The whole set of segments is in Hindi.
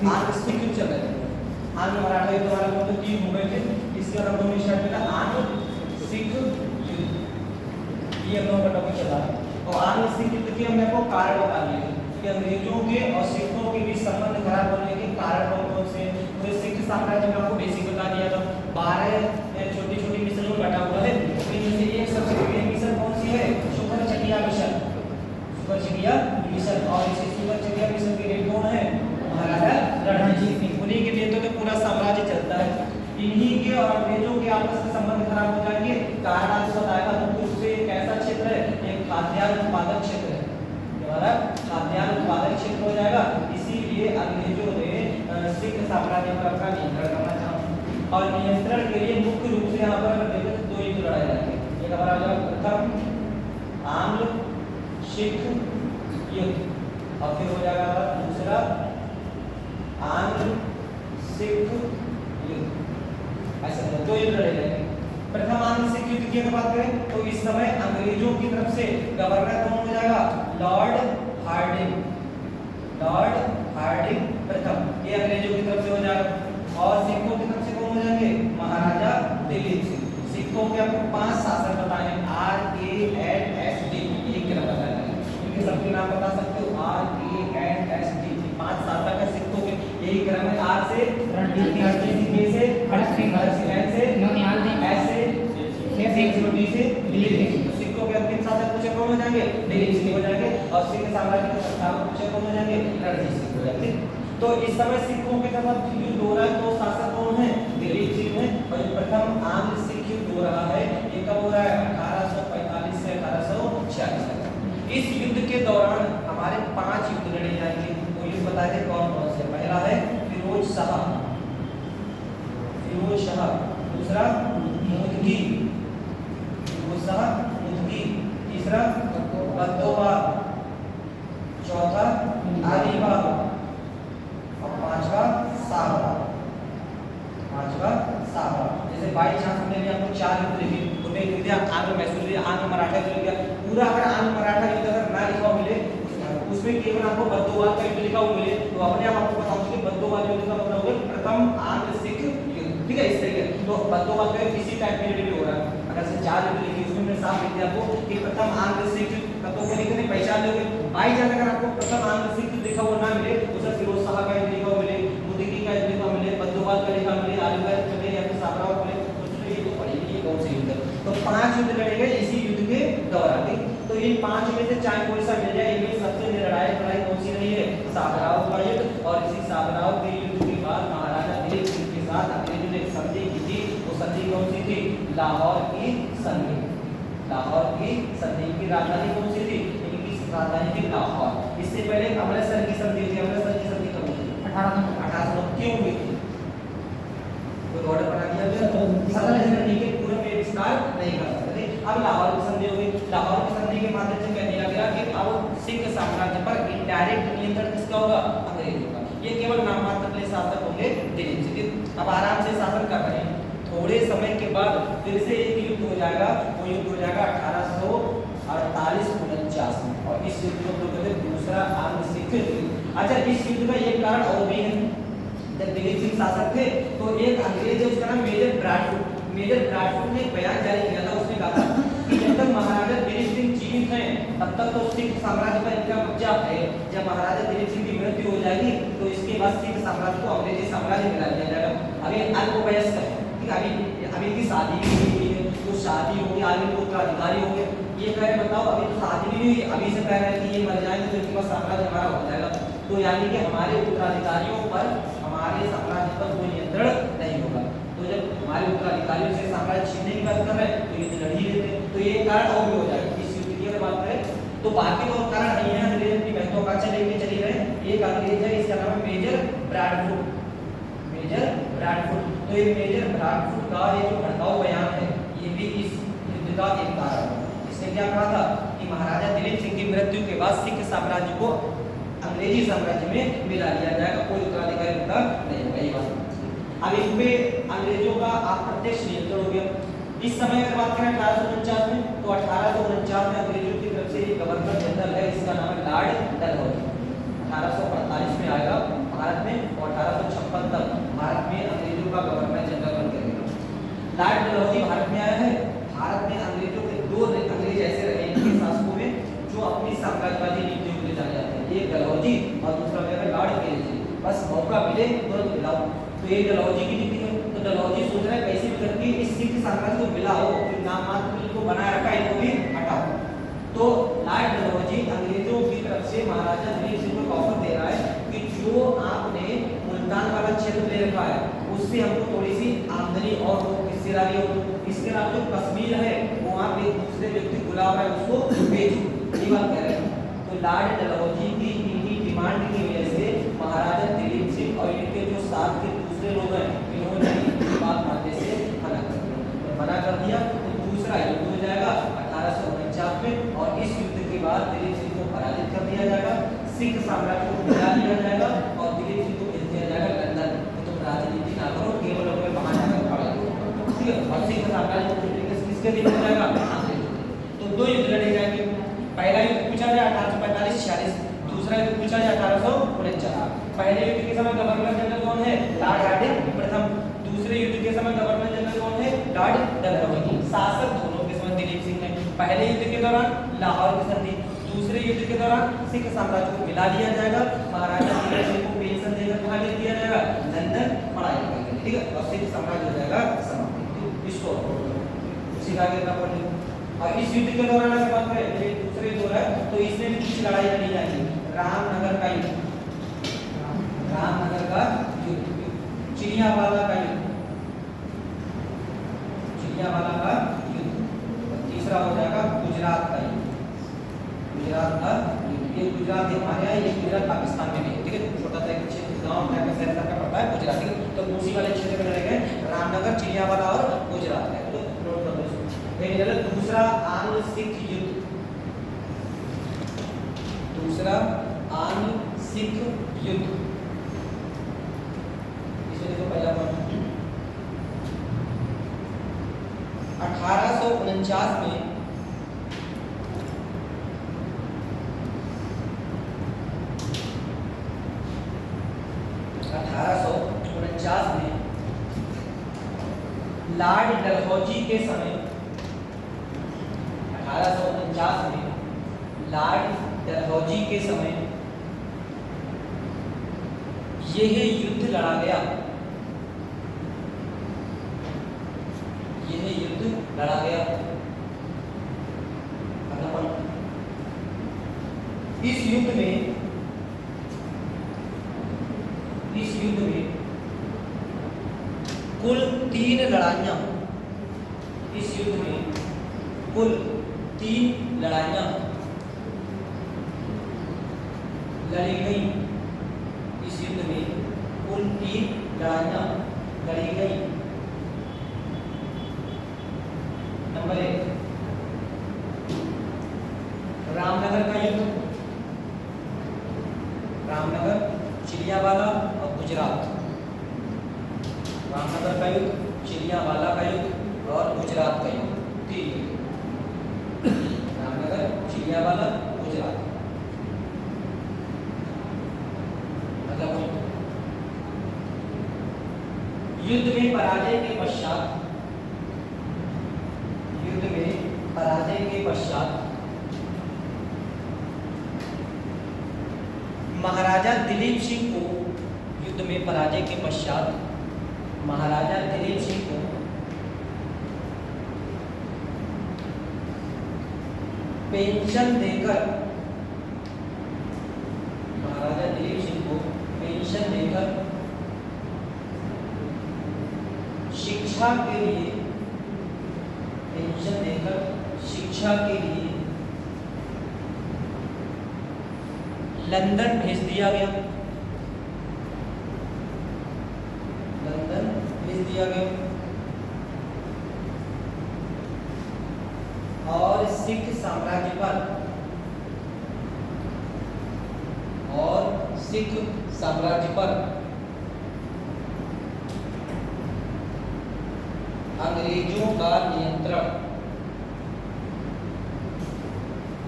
आंध्र सिख युद्ध चल रहे थे। आंध्र मराठा युद्ध हमारे मतलब 3 हो गए थे। इसके बाद हम लोगों ने स्टार्ट किया आंध्र सिख युद्ध, ये हम लोगों का टॉपिक चल रहा है। और आंध्र सिख युद्ध के हमने आपको कारण बता दिए कि अंग्रेजों के और सिखों के बीच संबंध खराब होने के कारण कौन कौन से। पूरे सिख साम्राज्य में आपको बेसिक बता दिया था, 12 छोटी छोटी मिशनों में बटा हुआ है। इनमें से एक सबसे बड़ी मिशन कौन सी है? शुकरचकिया मिशन, शुकरचकिया मिशन। और इसी शुकरचकिया मिशन के हेड कौन है? महाराजा रणजीत सिंह। उन्हीं के नेतृत्व में पूरा साम्राज्य चलता है। इन्हीं के और अंग्रेजों के आपस में संबंध खराब हो जाएंगे। कारण आपको बताया था मुख्य रूप से कैसा क्षेत्र है? एक खाद्यान्न उत्पादक क्षेत्र है, हमारा खाद्यान्न उत्पादक क्षेत्र हो जाएगा। इसीलिए अंग्रेजों ने सिख साम्राज्य पर अपना नियंत्रण करना चाहा। और नियंत्रण के लिए मुख्य रूप से यहाँ पर देखो 2 युद्ध लड़ाए जाएंगे। एक हमारा हो जाएगा प्रथम आंग्ल सिख युद्ध, और फिर हो जाएगा दूसरा आंग्ल सिख युद्ध। ऐसा 2 युद्ध लड़े जाएंगे। प्रथम आंग्ल सिख युद्ध की अगर बात करें तो इस समय अंग्रेजों की तरफ से गवर्नर कौन हो जाएगा? लॉर्ड हार्डिंग, लॉर्ड हार्डिंग प्रथम, ये अंग्रेजों की तरफ से हो जाएगा। और सिखों की तरफ से कौन हो जाएंगे? महाराजा दिलीप सिंह। सिखों के आपको 5 शासक बताए हैं, RANSD, एक के नाम बताया है, इनके सबके नाम बता सकते हो, RANSD 5 शासक है सिखों के। यही क्रम है, R से रणजीत सिंह, K से भगत सिंह, N से नौनिहाल सिंह, S से D से दिलीप सिंह। सिखों के अंतिम शासक पूछे कौन हो जाएंगे? दिलीप सिंह हो जाएंगे। और सिख साम्राज्य के संस्थापक पूछे कौन हो जाएंगे? रणजीत सिंह हो जाएंगे। तो इस समय सिखों के तरफ युद्ध हो रहा है, तो शासक कौन है? दिलीप सिंह है। और जो प्रथम आंग्ल सिख युद्ध हो रहा है ये कब हो रहा है? 1845 से 1846 तक। इस युद्ध के दौरान हमारे 5 युद्ध लड़े जाएंगे। तो युद्ध बताए थे कौन कौन से? पहला है फिरोज शाह, फिरोज शाह। दूसरा मुदगी, फिरोज शाह मुदगी। तीसरा बद्दोबाद। चौथा अलीबाग। और पांचवा साबरा, पांचवा साबरा। जैसे बाई चांस हमने भी आपको 4 युद्ध लिखे, उनमें लिख दिया आंग्ल मैसूर, आंग्ल मराठा युद्ध लिख दिया पूरा। अगर आंग्ल मराठा युद्ध अगर ना लिखा हुआ मिले उसमें केवल आपको बद्दोबाद का युद्ध लिखा हुआ मिले तो अपने आप आपको बताऊं कि बद्दोबाद युद्ध का मतलब होगा प्रथम आंग्ल सिख युद्ध, ठीक है। इस तरीके तो बद्दोबाद का किसी टाइप में रिलेटेड हो रहा है। अगर से 4 युद्ध लिखे उसमें मैं साफ लिख दिया आपको कि प्रथम आंग्ल सिख युद्ध, तो क्या लिखने पहचान लोगे। बाई चांस अगर आपको प्रथम आंग्ल सिख युद्ध लिखा हुआ ना मिले तो सर फिरोज शाह का युद्ध लिखा हुआ मिले, मुदगी का युद्ध लिखा मिले, बद्दोबाद का लिखा मिले, अलीबाग चले या फिर साबरा मिले, तो ये तो पढ़ेंगे ये कौन से युद्ध। तो 5 युद्ध लड़े गए इसी युद्ध के दौरान, ठीक। तो इन 5 में से चाहे कोई सा मिल जाए, इनमें सबसे लड़ाई कौन सी रही है? साबराव का युद्ध। और इसी साबराव के युद्ध के बाद महाराजा दिलीप सिंह के साथ अंग्रेजों ने एक संधि की थी। वो संधि कौन सी थी? लाहौर की संधि। लाहौर की संधि की राजधानी कौन सी थी? इनकी राजधानी थी लाहौर। इससे पहले अमृतसर की संधि थी। अमृतसर की संधि कब हुई? 1800 क्यों हुई थी? कोई ऑर्डर बना दिया गया पूरा में विस्तार नहीं कर सकते। अब लाहौर की संधि हो गई। लाहौर की संधि के माध्यम से कह दिया गया कि अब सिख साम्राज्य पर इनडायरेक्ट नियंत्रण किसका होगा? अंग्रेजों का। ये केवल नाममात्र के लिए शासक होंगे दिलीप सिंह। अब आराम से शासन कर रहे हैं। थोड़े समय के बाद फिर से एक युद्ध हो जाएगा। वो युद्ध हो जाएगा 1848-49 में। और इस युद्ध को कहते हैं दूसरा आंग्ल सिख युद्ध। अच्छा, इस युद्ध का एक कारण और भी है। जब दिलीप सिंह शासक थे तो एक अंग्रेज है, उसका नाम मेजर ब्रैडफोर्ड। मेजर ब्रैडफोर्ड ने एक बयान जारी किया था। उसने कहा कि जब तक महाराजा दिलीप सिंह जीवित हैं तब तक तो सिख साम्राज्य पर इनका कब्जा है। जब महाराजा दिलीप सिंह की मृत्यु हो जाएगी तो इसके बाद सिख साम्राज्य को अंग्रेजी साम्राज्य मिला दिया जाएगा। अभी अल्पवयस्क है, ठीक है, अभी की शादी भी नहीं हुई है, तो शादी होगी, आगे को उत्तराधिकारी होंगे। ये कह रहे बताओ अभी तो शादी भी नहीं हुई, अभी से कह रहे हैं कि ये मर जाएंगे तो इनके पास साम्राज्य हमारा हो जाएगा। तो यानी कि हमारे उत्तराधिकारियों पर, हमारे साम्राज्य पर कोई नियंत्रण नहीं होगा। तो जब हमारे उत्तराधिकारियों से साम्राज्य छीनने की बात कर रहे हैं तो ये लड़ ही लेते, तो ये कारण और भी हो जाएगा। इस युद्ध की अगर बात करें तो बाकी तो कारण नहीं है। अंग्रेज अपनी महत्वाकांक्षा लेके चली रहे। एक अंग्रेज है, इसका नाम है मेजर ब्रैडफोर्ड। Major Bradford. तो ये मेजर ब्रैडफोर्ड का ये जो भड़काऊ बयान है ये भी इस युद्ध का एक कारण है। इसने क्या कहा था कि महाराजा दिलीप सिंह की मृत्यु के बाद सिख साम्राज्य को अंग्रेजी साम्राज्य में मिला लिया जाएगा, कोई उत्तराधिकारी उनका नहीं होगा। ये बात अब इन पे अंग्रेजों का अप्रत्यक्ष नियंत्रण हो गया। इस समय अगर बात करें 1849 में, तो 1849 में अंग्रेजों की तरफ से एक गवर्नर जनरल है, इसका नाम है लॉर्ड डलहौजी। 1848 में आएगा भारत में और पहले तुरंत मिलाओ। तो ये डलहौजी की नीति है। तो डलहौजी सोच रहा है कैसे भी करके इस सिख साम्राज्य को मिलाओ, फिर नाम मात्र इनको बनाए रखा, इनको भी हटाओ। तो लॉर्ड डलहौजी अंग्रेजों की तरफ से महाराजा दिलीप सिंह को ऑफर दे रहा है कि जो आपने मुल्तान वाला क्षेत्र ले रखा है उससे हमको थोड़ी सी आमदनी और हिस्सेदारी हो। इसके अलावा जो कश्मीर है वो आप एक दूसरे व्यक्ति गुलाम है उसको बेचो, ये बात कह रहे हैं। तो लॉर्ड डलहौजी की इनकी डिमांड की वजह से महाराजा दिलीप सिंह और इनके जो साथ के दूसरे लोग हैं इन्होंने इनकी बात मानने से मना कर दिया। तो मना कर दिया तो दूसरा युद्ध हो जाएगा 1849 में, और इस युद्ध के बाद दिलीप सिंह को पराजित कर दिया जाएगा, सिख साम्राज्य को मिला दिया जाएगा और दिलीप सिंह को भेज दिया जाएगा लंदन। तो तुम राजनीति ना करो, केवल अपने वहां जाकर पढ़ाई करो, ठीक है। और सिख साम्राज्य को किसके दिन हो जाएगा? तो दो युद्ध लड़े जाएंगे। पहला युद्ध पूछा जाए 1845-46, दूसरा युद्ध पूछा जाए 1849। पहले युद्ध के समय गवर्नर जनरल कौन है? लॉर्ड हार्डिंग प्रथम। दूसरे युद्ध के समय गवर्नर जनरल कौन है? लॉर्ड डलहौजी। शासक दोनों के समय दिलीप सिंह है। पहले युद्ध के दौरान लाहौर की संधि, दूसरे युद्ध के दौरान सिख साम्राज्य को मिला दिया जाएगा, महाराजा दिलीप सिंह को पेंशन देकर कहां ले दिया जाएगा? लंदन पढ़ाई करेंगे, ठीक है। और सिख साम्राज्य हो जाएगा समाप्त। इसको सिखा के पढ़ लो। और इस युद्ध के दौरान अगर बात करें तो दूसरे युद्ध हो रहा है, तो इसमें भी कुछ लड़ाई लड़ी जाएगी। रामनगर का युद्ध, रामनगर का युद्ध, चिड़ियावाला का युद्ध, चिड़ियावाला का युद्ध। तीसरा हो जाएगा गुजरात का युद्ध, गुजरात का युद्ध। ये गुजरात हमारे यहाँ, ये गुजरात पाकिस्तान में भी है, ठीक है। छोटा सा एक क्षेत्र गांव टाइप का शहर का पड़ता है गुजरात, ठीक है। तो उसी वाले क्षेत्र में लड़े गए रामनगर, चिड़ियावाला और गुजरात का। तो नोट कर लो। दूसरा आंग्ल सिख युद्ध, दूसरा आंग्ल सिख युद्ध। इसमें देखो पहला पॉइंट 1849 में 1849 में लॉर्ड डलहौजी के समय, 1849 में लॉर्ड डलहौजी के समय यह युद्ध लड़ा गया, यह युद्ध लड़ा गया। इस युद्ध में कुल 3 लड़ाइयां, इस युद्ध में कुल 3 लड़ाइयां लड़ी गई। इस युद्ध में कुल 3 लड़ाइयां लड़ी गई। नंबर 1 रामनगर का युद्ध, रामनगर, चिड़ियावाला और गुजरात। रामनगर का युद्ध, चिड़ियावाला का युद्ध और गुजरात का युद्ध, 3 युद्ध। रामनगर, चिड़ियावाला, गुजरात। युद्ध में पराजय के पश्चात, युद्ध में पराजय के पश्चात महाराजा दिलीप सिंह को, युद्ध में पराजय के पश्चात महाराजा दिलीप सिंह को पेंशन देकर, महाराजा दिलीप सिंह को पेंशन देकर शिक्षा के लिए, पेंशन देकर शिक्षा के लिए लंदन भेज दिया गया, लंदन भेज दिया गया। और सिख साम्राज्य पर, और सिख साम्राज्य पर अंग्रेजों का नियंत्रण,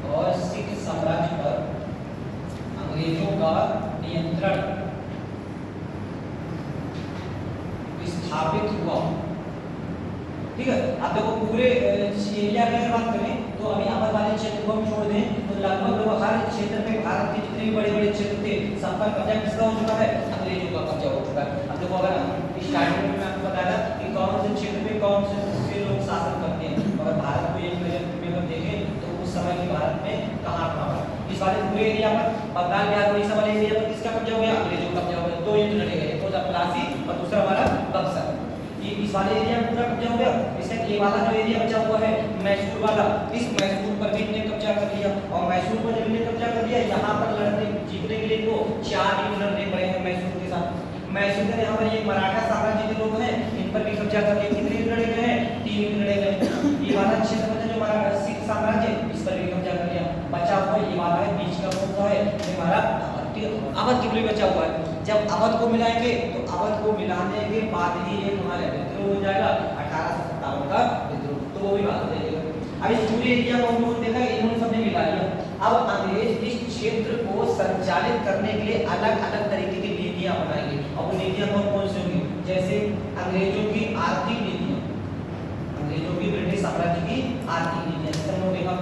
और सिख साम्राज्य पर अंग्रेजों का नियंत्रण स्थापित हुआ, ठीक है। आप देखो पूरे एरिया की अगर बात करें तो अभी आबाद वाले क्षेत्र को हम छोड़ दें तो लगभग हर क्षेत्र में भारत के जितने भी बड़े बड़े क्षेत्र थे लेकिन संपर्क कब्जा किसका हो चुका है? अंग्रेजों का कब्जा हो चुका है। अब देखो अगर स्टार्टिंग में आपको बताया था कि कौन से क्षेत्र में कौन से लोग शासन करते हैं, अगर भारत को एक नजर में अगर देखें तो उस समय के भारत में कहाँ कहाँ इस वाले पूरे एरिया पर बंगाल बिहार उड़ीसा वाले एरिया पर किसका कब्जा हो गया? अंग्रेजों का कब्जा हो गया। दो युद्ध लड़े गए, एक था प्लासी और दूसरा वाला बक्सर। ये इस वाले एरिया में पूरा कब्जा हो गया। इसका ये वाला जो एरिया बचा हुआ है मैसूर वाला, इस मैसूर पर भी इन्होंने कब्जा कर लिया। और मैसूर पर जब इन्होंने कब्जा कर लिया, यहाँ पर लड़ने जीतने के लिए तो 4 युद्ध लड़ने पड़े हैं मैसूर के साथ। मैसूर के यहाँ पर ये मराठा साम्राज्य के लोग हैं, इन पर भी कब्जा कर लिया। कितने युद्ध लड़े गए हैं? 3 युद्ध लड़े गए। ये वाला क्षेत्र बचा जो हमारा सिख साम्राज्य, इस पर भी कब्जा कर लिया। बचा हुआ ये वाला है बीच का कौन सा है? ये हमारा अवध के लिए बचा हुआ है। जब अवध को मिलाएंगे तो अवध को मिलाने के बाद ही ये हमारे विद्रोह हो जाएगा 1857 का विद्रोह, तो वो भी बात हो जाएगी। अब इस पूरे एरिया को हम लोगों ने देखा, इन्होंने सबने मिला लिया। अब अंग्रेज इस क्षेत्र को संचालित करने के लिए अलग अलग तरीके की नीतियां बनाएंगे। और वो नीतियां कौन कौन सी होंगी? जैसे अंग्रेजों की आर्थिक नीतियां, अंग्रेजों की ब्रिटिश साम्राज्य की आर्थिक नीतियां, जैसे हम लोग देखा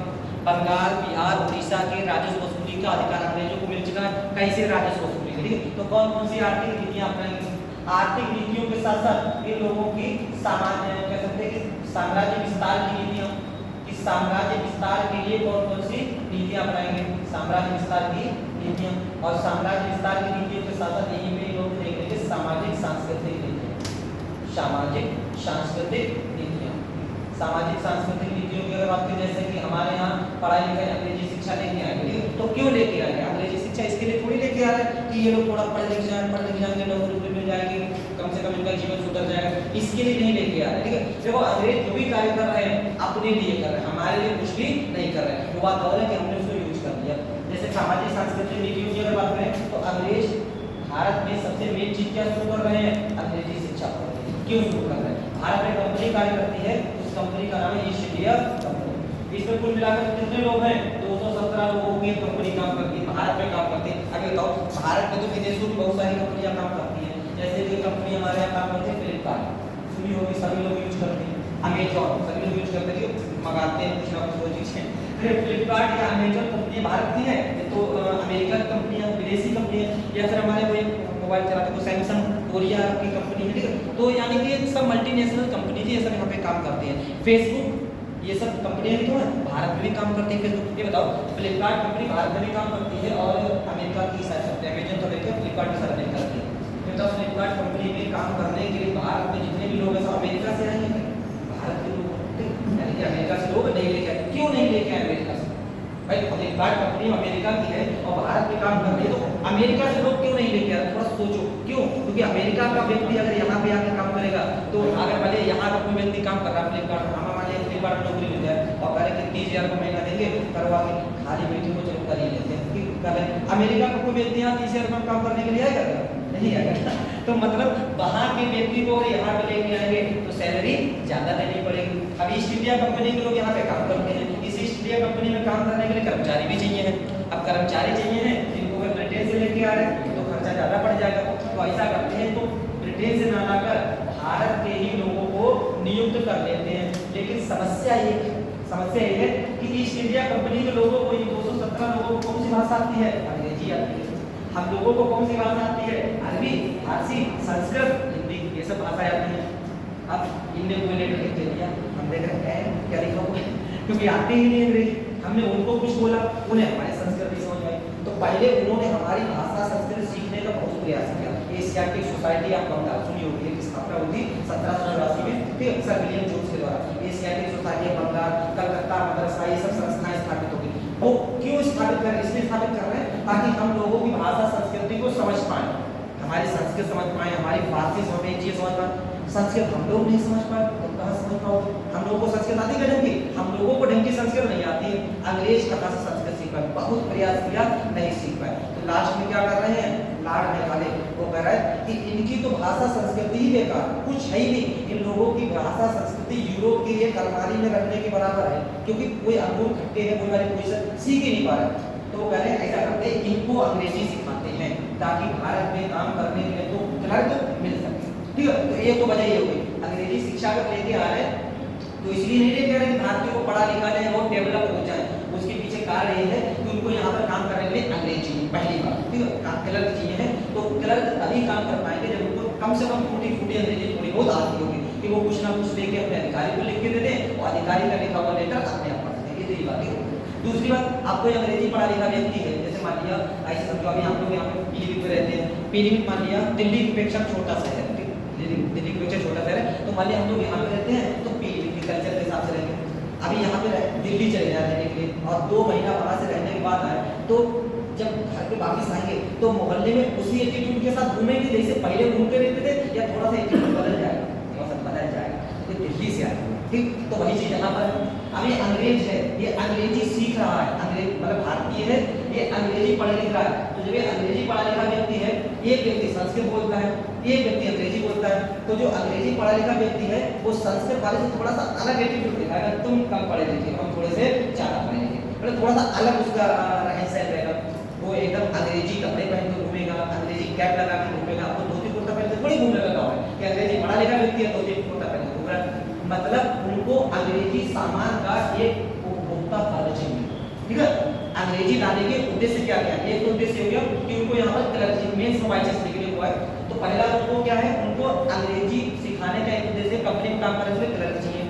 बंगाल बिहार उड़ीसा के राजस्व वसूली का अधिकार अंग्रेजों को मिल चुका है। कैसे राजस्व वसूली? ठीक है, तो कौन कौन सी आर्थिक नीतियां अपनाएंगे? आर्थिक नीतियों के साथ साथ इन लोगों की सामान्य कह सकते हैं कि साम्राज्य विस्तार की नीतियां, इस साम्राज्य विस्तार के लिए कौन कौन सी नीतियां अपनाएंगे? साम्राज्य विस्तार की नीतियां। और साम्राज्य विस्तार की नीतियों के साथ साथ यही पे लोग देख रहे हैं सामाजिक सांस्कृतिक नीतियां, सामाजिक सांस्कृतिक नीतियां। सामाजिक सांस्कृतिक नीतियों की अगर बात करें, जैसे कि हमारे यहाँ पढ़ाई लिखाई अंग्रेजी शिक्षा लेके आएंगे, तो क्यों लेके आएंगे अंग्रेजी शिक्षा? इसके लिए थोड़ी लेके आ रहे हैं कि ये लोग थोड़ा पढ़ लिख जाएंगे, नौकरी मिल जाएगी, कम से कम इनका जीवन सुधर जाएगा, इसके लिए नहीं लेके आ रहे। ठीक है, देखो अंग्रेज जो भी कार्य कर रहे हैं अपने लिए कर रहे हैं, हमारे लिए कुछ भी नहीं कर रहे हैं। वो बात और है कि हमने उसको यूज कर लिया। जैसे सामाजिक सांस्कृतिक नीतियों की अगर बात करें तो अंग्रेज भारत में सबसे मेन चीज क्या शुरू कर रहे हैं? अंग्रेजी शिक्षा। क्यों शुरू कर रहे हैं? भारत में कंपनी कार्य करती है, कंपनी का नाम है ईस्ट इंडिया कंपनी। इसमें कुल मिलाकर कितने लोग हैं? 217 लोगों की कंपनी काम करती है, भारत में काम करती है। अगर बताओ भारत में तो विदेशों में बहुत सारी कंपनियां काम करती हैं, जैसे कि कंपनी हमारे यहाँ काम करती है फ्लिपकार्ट, सुनी होगी, सभी लोग यूज करते हैं। अमेजॉन सभी लोग यूज करते हैं, मंगाते हैं कुछ ना कुछ चीजें। फिर फ्लिपकार्ट या अमेजॉन कंपनी भारत की है, तो अमेरिकन कंपनियां, विदेशी कंपनियां, या फिर हमारे कोई मोबाइल चलाते हैं सैमसंग कोरिया की कंपनी है। ठीक है, तो यानी कि सब मल्टीनेशनल कंपनी ये सब यहाँ पे काम करती है। फेसबुक ये सब कंपनियां भी तो है, भारत में भी काम करती है। फेसबुक, ये बताओ फ्लिपकार्ट कंपनी भारत में भी काम करती है और अमेरिका की साथ करते हैं। अमेजन तो लेकर फ्लिपकार्ट के साथ अमेरिका करती है। ये तो फ्लिपकार्ट कंपनी में काम करने के लिए भारत में जितने भी लोग हैं सब अमेरिका से आएंगे, भारत के लोग, यानी कि अमेरिका से लोग नहीं लेके आए। क्यों नहीं लेके आए अमेरिका से? भाई फ्लिपकार्ट कंपनी अमेरिका की है और भारत में काम कर रही है, तो अमेरिका से लोग क्यों नहीं लेके आ रहे? थोड़ा सोचो क्यों? क्योंकि अमेरिका का व्यक्ति अगर यहाँ पे आके काम करेगा, तो अगर भले यहाँ का कोई व्यक्ति काम कर रहा है फ्लिपकार्ट, हम हमारे फ्लिपकार्ट में नौकरी मिल जाए और कह रहे कि 30,000 का महीना देंगे, करवा के खाली बेटी को चलो कर ही लेते हैं। अमेरिका का कोई व्यक्ति यहाँ 30,000 का काम करने के लिए आएगा? नहीं आएगा। तो मतलब वहाँ के व्यक्ति को अगर यहाँ पे लेके आएंगे तो सैलरी ज्यादा देनी पड़ेगी। अब ईस्ट इंडिया कंपनी के लोग यहाँ पे काम करते हैं, इस ईस्ट इंडिया कंपनी में काम करने के लिए कर्मचारी भी चाहिए हैं। अब कर्मचारी चाहिए हैं, जिनको अगर ब्रिटेन से लेके आ रहे हैं तो खर्चा ज्यादा पड़ जाएगा। तो ऐसा करते हैं, तो ब्रिटेन से ना लाकर भारत के ही लोगों को नियुक्त कर लेते हैं। लेकिन समस्या ये है कि ईस्ट इंडिया कंपनी के लोगों को, ये 217 लोगों को कौन सी भाषा आती है? अंग्रेजी आती है। हम लोगों को कौन सी भाषा आती है? अरबी, फारसी, संस्कृत, हिंदी, ये सब भाषाएं आती हैं। अब इनने कोई लेटर लिख दिया, हम देख रहे हैं क्या लिखा हुआ है, क्योंकि आते ही नहीं अंग्रेजी। हमने उनको कुछ बोला, उन्हें हमारी संस्कृति समझ आई। तो पहले उन्होंने हमारी भाषा संस्कृति सीखने का बहुत प्रयास किया। एशियाटिक सोसाइटी ऑफ बंगाल सुनी होगी, इसकी स्थापना हुई थी 1784 में, ठीक है, सर विलियम जोन्स के द्वारा। Asiatic society of Bengal, Calcutta Madrasa, ये सब संस्थाएं स्थापित हो गई। वो क्यों स्थापित कर रहे हैं? इसलिए स्थापित कर रहे हैं ताकि हम लोगों की भाषा संस्कृति को समझ पाए, हमारी संस्कृत समझ पाए, हमारी फारसी समझ पाए, चीज समझ पाए। संस्कृत हम लोग नहीं समझ पाए तो कहाँ समझ पाओगे? हम लोगों को संस्कृत आती है ढंग की? हम लोगों को ढंग की संस्कृत नहीं आती है। अंग्रेज कहाँ से संस्कृत सीख पाए? बहुत प्रयास किया, नहीं सीख पाए। तो लास्ट में क्या कर रहे हैं? लाड़ में वाले वो कह रहे हैं कि इनकी तो भाषा संस्कृति ही बेकार, कुछ है ही नहीं। इन लोगों की भाषा संस्कृति यूरोप की एक अलमारी में रखने के बराबर है, क्योंकि कोई अंगूर खट्टे हैं, कोई वाली पोजीशन सीख ही नहीं पा रहे। तो वो कह रहे हैं ऐसा करते हैं, इनको अंग्रेजी सिखाते हैं ताकि भारत में काम करने के लिए तो क्लर्क मिल सके। ठीक है, तो ये तो वजह ये हो गई। अंग्रेजी शिक्षा अगर लेके आ रहे हैं तो इसलिए नहीं लेके आ रहे कि भारतीयों को पढ़ा लिखा जाए और डेवलप हो जाए। उसके पीछे कारण ये है कि उनको यहाँ पर काम करने के लिए अंग्रेज चाहिए पहली बात, ठीक है, क्लर्क चाहिए है। तो क्लर्क तभी काम कर पाएंगे जब उनको कम से कम टूटी फूटी अंग्रेजी थोड़ी बहुत आती होगी कि वो कुछ ना कुछ लेके अपने अधिकारी को लिख के दे दें और अधिकारी का लिखा हुआ लेटर अपने आप पढ़ सकें। ये बात है। दूसरी बात, आपको अंग्रेजी पढ़ा लिखा व्यक्ति है, जैसे मान लिया ऐसे समझो अभी हम लोग यहाँ पे पीलीभीत में रहते हैं, पीलीभीत मान लिया दिल्ली की अपेक्षा छोटा शहर है, दिल्ली की अपेक्षा छोटा शहर है, तो मान लिया हम लोग यहाँ पे रहते हैं तो पीलीभीत के कल्चर के हिसाब से रहेंगे। अभी यहाँ पे दिल्ली चले जाए रहने के लिए और 2 महीना वहाँ से रहने के बाद आए तो जब घर पे वापस आएंगे तो मोहल्ले में उसी एटीट्यूड के साथ घूमेंगे जैसे पहले घूमते रहते थे, या थोड़ा सा एटीट्यूड बदल जाएगा, थोड़ा सा बदल जाएगा, तो दिल्ली से आए, ठीक। तो वही चीज यहाँ पर अब ये अंग्रेज है, ये अंग्रेजी सीख रहा है, अंग्रेज मतलब भारतीय है, ये अंग्रेजी पढ़ लिख रहा है। तो जब ये अंग्रेजी पढ़ा लिखा व्यक्ति है, एक व्यक्ति संस्कृत बोलता है, एक व्यक्ति अंग्रेजी बोलता है, तो जो अंग्रेजी पढ़ा लिखा व्यक्ति है वो संस्कृत वाले से थोड़ा सा अलग एटीट्यूड दिखाएगा, तुम कम पढ़े लिखे, हम थोड़े से ज्यादा पढ़े लिखे, मतलब थोड़ा सा अलग उसका रहन सहन रहेगा। वो एकदम अंग्रेजी कपड़े पहन के घूमेगा, अंग्रेजी कैप लगा के घूमेगा, वो धोती कुर्ता पहन के थोड़ी घूमने लगा है कि अंग्रेजी पढ़ा लिखा व्यक्ति है धोती कुर्ता पहन के घूम रहा है। मतलब उनको अंग्रेजी सामान का एक उपभोक्ता कार्य चाहिए, ठीक है। अंग्रेजी लाने के उद्देश्य क्या क्या है? एक उद्देश्य हो गया कि उनको यहाँ पर क्लर्क मेन समाइचेस लिखने हुआ है, तो पहला उनको क्या है, उनको अंग्रेजी सिखाने का एक उद्देश्य कंपनी में काम करने के लिए क्लर्क चाहिए।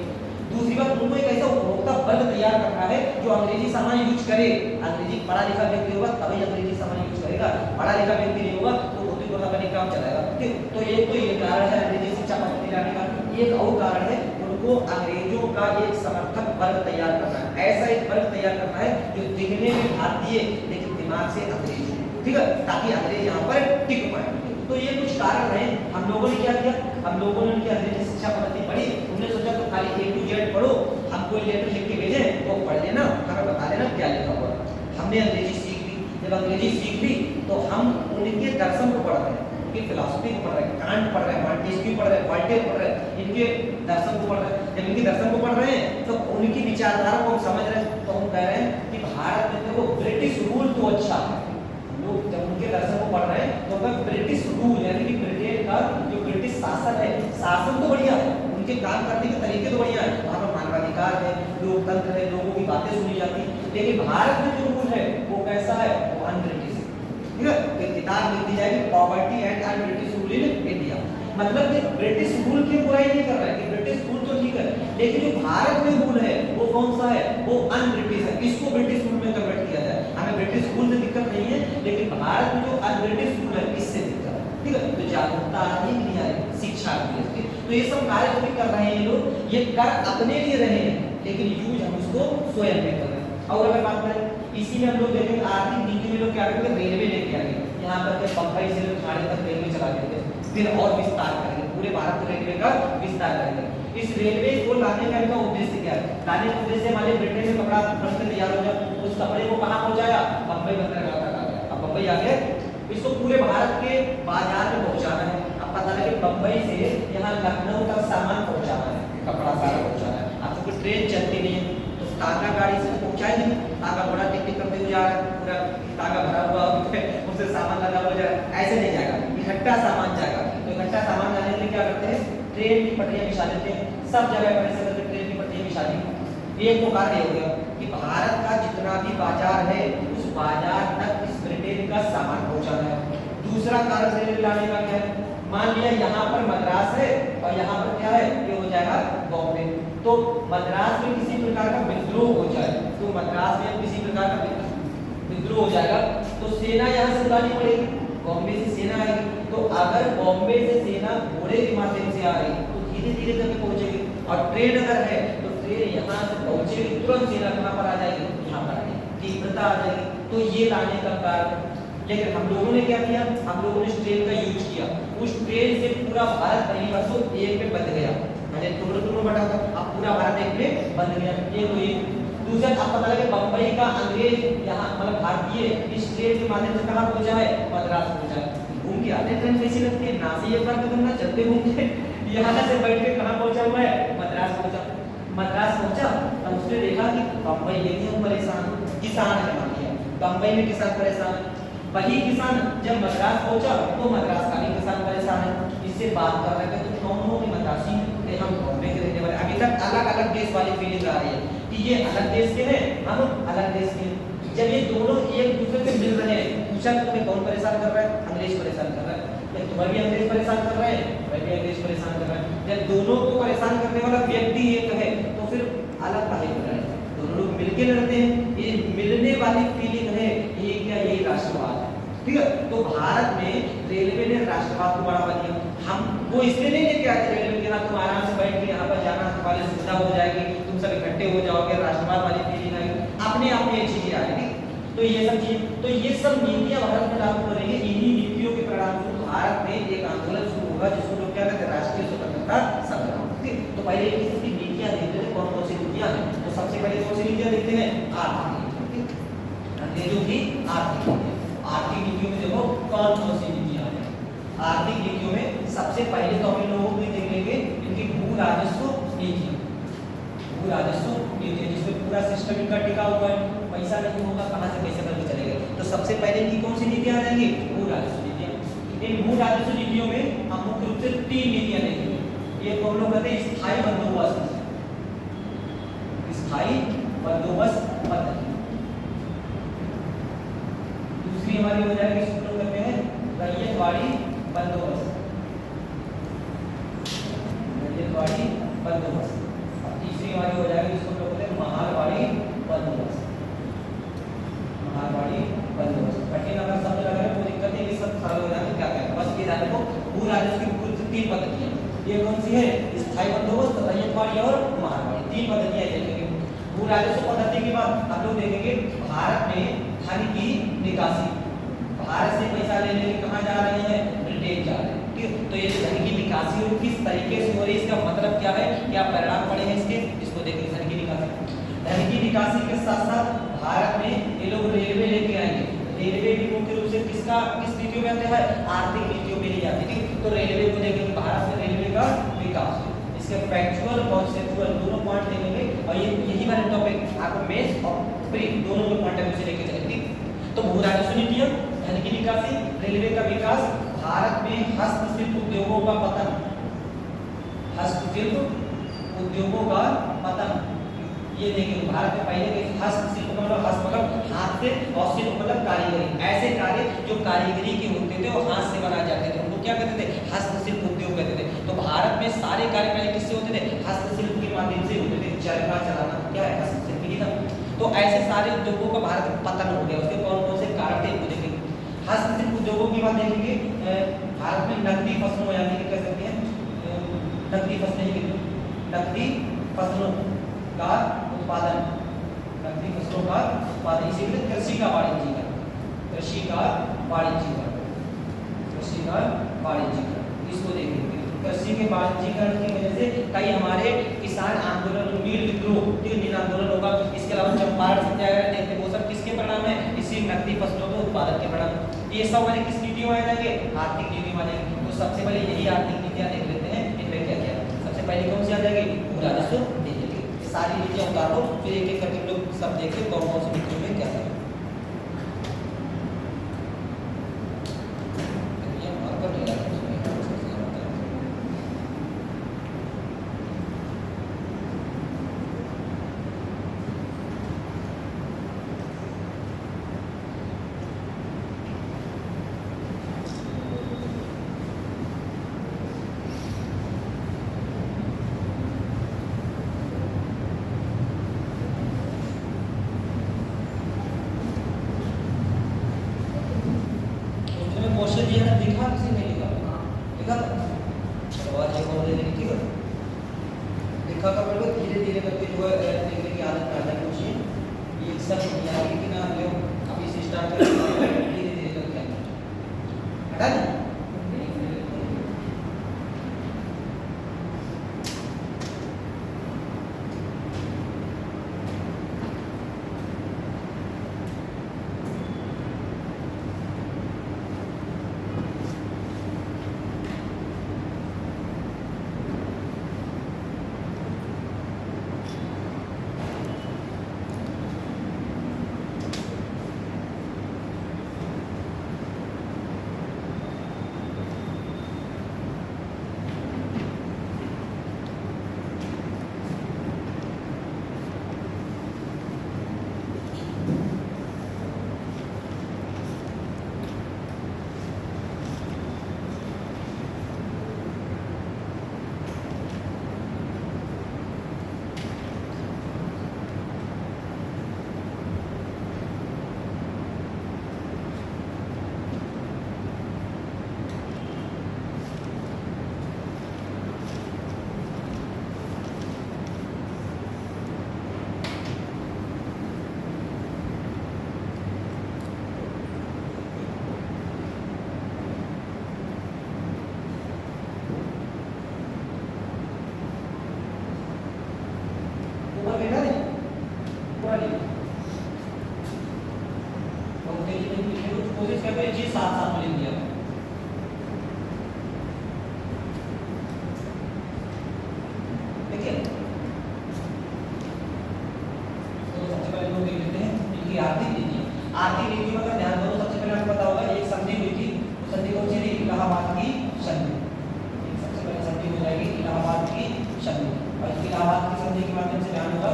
दूसरी बात, उनको एक ऐसा उपभोक्ता वर्ग तैयार करना है जो अंग्रेजी सामान यूज करे। अंग्रेजी पढ़ा लिखा व्यक्ति होगा तभी अंग्रेजी सामान यूज करेगा, पढ़ा लिखा व्यक्ति नहीं होगा तो धोती कुर्ता पहन के काम चलाएगा, ठीक। तो एक तो ये कारण है अंग्रेजी शिक्षा पद्धति लाने का। एक और कारण है उनको अंग्रेजों का एक समर्थक वर्ग तैयार करना है, ऐसा एक वर्ग तैयार करना है जो दिखने में भारतीय लेकिन दिमाग से अंग्रेज हो, ठीक है, ताकि अंग्रेज यहाँ पर टिक पाए। तो ये कुछ कारण है। हम लोगों ने क्या किया, हम लोगों ने उनकी अंग्रेजी शिक्षा पद्धति पढ़ी, उन्होंने सोचा तो खाली A to Z पढ़ो, हम कोई लेटर लिख के भेजे तो पढ़ लेना, हमें बता देना क्या लिखा हुआ। हमने अंग्रेजी सीख ली, जब अंग्रेजी सीख ली तो हम उनके दर्शन को पढ़ रहे हैं, उनकी फिलॉसफी को पढ़ रहे हैं, कांट पढ़ रहे हैं, मॉन्टेस्क्यू पढ़ रहे हैं, वॉल्टेयर पढ़ रहे हैं, इनके दर्शन को पढ़ रहे हैं। जब इनके दर्शन को पढ़ रहे हैं तो उनकी विचारधारा को हम समझ रहे हैं, तो हम कह रहे हैं कि भारत में देखो ब्रिटिश रूल तो अच्छा है। लोग जब उनके दर्शन को पढ़ रहे हैं तो उनका ब्रिटिश रूल यानी कि ब्रिटेन का जो ब्रिटिश शासन है, शासन तो बढ़िया है, उनके काम करने के तरीके तो बढ़िया है, वहाँ पर मानवाधिकार है, लोकतंत्र है, लोगों की बातें सुनी जाती है। लेकिन भारत में जो रूल है वो कैसा है, वो अनब्रिटिश, ठीक है। एक किताब लिख दी जाएगी poverty and un-British rule in India, मतलब कि ब्रिटिश रूल की बुराई नहीं कर रहा है कि ब्रिटिश रूल तो ठीक है, लेकिन जो भारत में रूल है वो कौन सा है, वो अनब्रिटिश है, इसको ब्रिटिश रूल में कन्वर्ट किया जाए। हमें ब्रिटिश रूल से दिक्कत नहीं है, लेकिन भारत में जो अनब्रिटिश रूल है इससे दिक्कत है, ठीक है। तो जागरूकता आ रही है, नहीं आ रही, शिक्षा आ रही है। तो ये सब कार्य जो भी कर रहे हैं लोग, ये कर अपने लिए रहे हैं, लेकिन यूज हम उसको स्वयं में कर रहे हैं। और अगर बात करें इसी में हम लोग देखेंगे आर्थिक नीति में लोग क्या करेंगे, रेलवे लेके आएंगे, यहाँ पर के बम्बई से ठाणे तक रेलवे चला देंगे, फिर और विस्तार करेंगे, पूरे भारत में रेलवे का विस्तार करेंगे। इस रेलवे को लाने का इनका उद्देश्य क्या है, लाने का उद्देश्य हमारे ब्रिटेन में कपड़ा बन के तैयार हो जाए, उस कपड़े को कहाँ पहुँचाया, बम्बई बंदरगाह तक आ गया। अब बम्बई आ गए, इसको पूरे भारत के बाजार में पहुँचाना है। अब पता लगे बम्बई से यहाँ लखनऊ तक सामान पहुँचाना है, कपड़ा सारा पहुँचाना है। अब तो ट्रेन चलती नहीं है तो तांगा गाड़ी से पहुँचाए नहीं, तांगा बड़ा टिकटिक करते हुए जा रहा है, पूरा तांगा भरा हुआ उससे सामान लगा हुआ जा रहा है, ऐसे नहीं जाएगा, इकट्ठा सामान जाएगा। तो इकट्ठा सामान जाने के लिए क्या करते हैं, ट्रेन की पटरियां बिछा देते हैं, सब जगह पर ऐसे करके ट्रेन की पटरियां बिछा दी। एक तो कारण ये हो गया कि भारत का जितना भी बाजार है उस बाजार तक इस ब्रिटेन का सामान पहुंचाना है। दूसरा कारण रेलवे लाने का क्या है, मान लिया यहाँ पर मद्रास है और यहाँ पर क्या है, ये हो जाएगा बॉम्बे, तो मद्रास में किसी प्रकार का विद्रोह हो जाए, तो मद्रास में किसी प्रकार का विद्रोह हो जाएगा तो सेना यहाँ से बुलानी पड़ेगी, बॉम्बे से सेना आएगी। तो अगर बॉम्बे से सेना घोड़े के माध्यम से आ रही तो धीरे धीरे करके पहुंचेगी, और ट्रेन अगर है तो ट्रेन यहाँ से पहुंचेगी, तुरंत सेना कहाँ पर आ जाएगी, यहाँ पर आ जाएगी, तीव्रता आ जाएगी। तो ये लाने का कारण। लेकिन हम लोगों ने क्या किया, हम लोगों ने इस ट्रेन का यूज किया, उस ट्रेन से पूरा भारत कहीं वर्षों एक में बंध गया, मैंने टुकड़ों बटा था, अब पूरा भारत एक में बंध गया। ये तो ये दूसरा आप पता लगे बम्बई का अंग्रेज यहाँ मतलब भारतीय इस ट्रेन के माध्यम से कहाँ पहुंचा है, मद्रास पहुंचा है। घूम के आते ट्रेन कैसी लगती है, ना से एक बार करना चलते घूमते, यहाँ से बैठ के कहाँ पहुंचा हुआ है, मद्रास पहुंचा। मद्रास पहुंचा और उसने देखा कि बम्बई में ही हम परेशान, किसान है मान लिया, बम्बई में किसान परेशान है, वही किसान जब मद्रास पहुंचा तो मद्रास का भी किसान परेशान है, इससे बात कर रहे थे तो कौन हो कि मद्रासी है, हम बॉम्बे के रहने वाले। अभी तक अलग अलग देश वाली फीलिंग आ रही है कि ये अलग देश के हैं, हम अलग देश के। जब ये दोनों एक दूसरे से मिल रहे हैं, पूछा कि तुम्हें कौन परेशान कर रहा है? अंग्रेज परेशान कर रहा है। क्या तुम्हें भी अंग्रेज परेशान कर रहे हैं? मैं भी अंग्रेज परेशान कर रहा है। जब दोनों को परेशान करने वाला व्यक्ति एक है तो फिर अलग काहे हो रहा है? दोनों लोग मिलके लड़ते हैं, ये मिलने वाली फीलिंग है, ये क्या, यही राष्ट्रवाद है। ठीक है, तो भारत में रेलवे ने राष्ट्रवाद को बढ़ावा दिया। हम वो इसलिए नहीं लेके आते रेलवे के, हाँ तुम आराम से बैठ के यहाँ पर जाना, तुम्हारी सुविधा हो जाएगी, तुम सब इकट्ठे हो जाओगे, राष्ट्रवाद वाली फीलिंग आएगी, अपने आप में ये चीजें आएगी। तो ये सब नीतियां भारत में लागू करेंगे। इन्हीं नीतियों के परिणामस्वरूप भारत में एक आंदोलन शुरू होगा जिसको लोग क्या कहते हैं, राष्ट्रीय स्वतंत्रता संग्राम। ठीक, तो पहले इसकी नीतियां देखते हैं, कौन कौन सी नीतियां हैं। तो सबसे पहले कौन सी नीतियां देखते हैं? आर्थिक। अंग्रेजों की आर्थिक नीतियां। आर्थिक नीतियों में देखो कौन कौन सी नीतियां हैं। आर्थिक नीतियों में सबसे पहले तो हम लोगों को देख लेंगे इनकी भू राजस्व नीति। भू राजस्व नीति जिसमें पूरा सिस्टम इनका टिका हुआ है, पैसा नहीं होगा कहां से पैसा करके चलेगा। तो सबसे पहले इनकी कौन सी नीतियां आ जाएंगी? भू राजस्व नीतियां। इन भू राजस्व नीतियों में हम मुख्य रूप से 3 नीतियां देखेंगे। एक हम लोग कहते हैं स्थायी बंदोबस्त, स्थायी बंदोबस्त पद्धति। दूसरी हमारी हो जाएगी, इसको लोग कहते हैं रैयतवाड़ी बंदोबस्त, रैयतवाड़ी बंदोबस्त। और तीसरी हमारी हो जाएगी, इसको लोग कहते हैं महारवाड़ी बंदोबस्त, महारवाड़ी बंदोबस्त। कठिन अगर शब्द लग रहे हैं कोई दिक्कत नहीं, ये सब सरल हो जाते क्या कहते हैं, बस ये जाने को भू राजस्व की कुल 3 पद्धतियां। ये कौन सी है? स्थायी बंदोबस्त, रैयतवाड़ी और महारवाड़ी, 3 पद्धतियां देखेंगे। भू राजस्व पद्धति के बाद हम लोग देखेंगे भारत में धन की निकासी। भारत से पैसा लेने के कहां जा रहे हैं? ब्रिटेन जा रहे हैं। ठीक, तो ये धन की निकासी और किस तरीके से हो रही है, इसका मतलब क्या है, क्या परिणाम पड़े हैं इसके, इसको देखेंगे। धन की निकासी, धन की निकासी के साथ साथ भारत में ये लोग रेलवे लेके आएंगे। रेलवे भी मुख्य रूप से किस नीतियों में आता है? आर्थिक नीतियों में ही आती है। तो रेलवे को देखेंगे, भारत में रेलवे का विकास, इसके फैक्चुअल और कॉन्सेप्चुअल दोनों पॉइंट देखेंगे। और ये यही वाले टॉपिक आपको मेंस और प्री दोनों के पॉइंट ऑफ व्यू से लेके चलेंगे। तो भू राजस्व नीतियां, धन की निकासी, रेलवे का विकास, भारत में हस्तशिल्प उद्योगों का पतन, हस्तशिल्प उद्योगों का पतन। ये देखिए भारत में पहले के हस्तशिल्प मतलब हस्त मतलब हाथ से और शिल्प मतलब कारीगरी, ऐसे कार्य जो कारीगरी के होते थे और हाथ से बनाए जाते थे उनको क्या कहते थे? हस्तशिल्प उद्योग कहते थे। तो भारत में सारे कार्य पहले किससे होते थे? हस्तशिल्प के माध्यम से होते थे। चरखा चलाना क्या है? हस्तशिल्प ही था। तो ऐसे सारे उद्योगों का भारत में पतन हो गया। उसके कौन कौन से कारण थे वो देखेंगे। हस्तशिल्प उद्योगों की बात देखेंगे। भारत में नकदी फसलों यानी कि कह सकते हैं नकदी फसलें ही, नकदी फसलों का उत्पादन, नकदी फसलों का उत्पादन, इसीलिए कृषि का वाणिज्यीकरण, कृषि का वाणिज्यीकरण, कृषि का वाणिज्यीकरण, इसको देखेंगे। कृषि के वाणिज्यीकरण की वजह से कई हमारे किसान आंदोलन, नील विद्रोह, नील आंदोलन होगा। इसके अलावा चंपारण सत्याग्रह देखते, वो सब किसके परिणाम है? इसी नकदी फसलों के उत्पादन के परिणाम। ये सब हमारे किस नीतियों में आ जाएंगे? आर्थिक नीतियों में आ जाएंगे। तो सबसे पहले यही आर्थिक नीतियां देख लेते हैं, इनमें क्या क्या। सबसे पहले कौन सी आ जाएगी? भू राजस्व नीति। सारी नीतियां उतारो, फिर एक एक करके लोग सब देखें कौन कौन सी नीतियों में क्या है। क्वेश्चन दिया था, लिखा किसी ने? लिखा लिखा था। चलो आज एक और ले लेंगे, ठीक है। लिखा का पढ़ो, धीरे धीरे करके जो है देखने की आदत करना चाहिए। ये सब याद है कि ना लोग अभी से स्टार्ट करेंगे, धीरे धीरे करके हटा दो। कोशिश करते हैं जी साथ साथ लिख दिया। ठीक है, तो सबसे पहले लोग देख लेते हैं इनकी आर्थिक नीति। आर्थिक नीति में अगर ध्यान दो, सबसे पहले आपको पता होगा एक संधि हुई थी, तो संधि कौन सी थी? इलाहाबाद की संधि। सबसे पहले संधि हो जाएगी इलाहाबाद की संधि, और इलाहाबाद की संधि के माध्यम से ध्यान होगा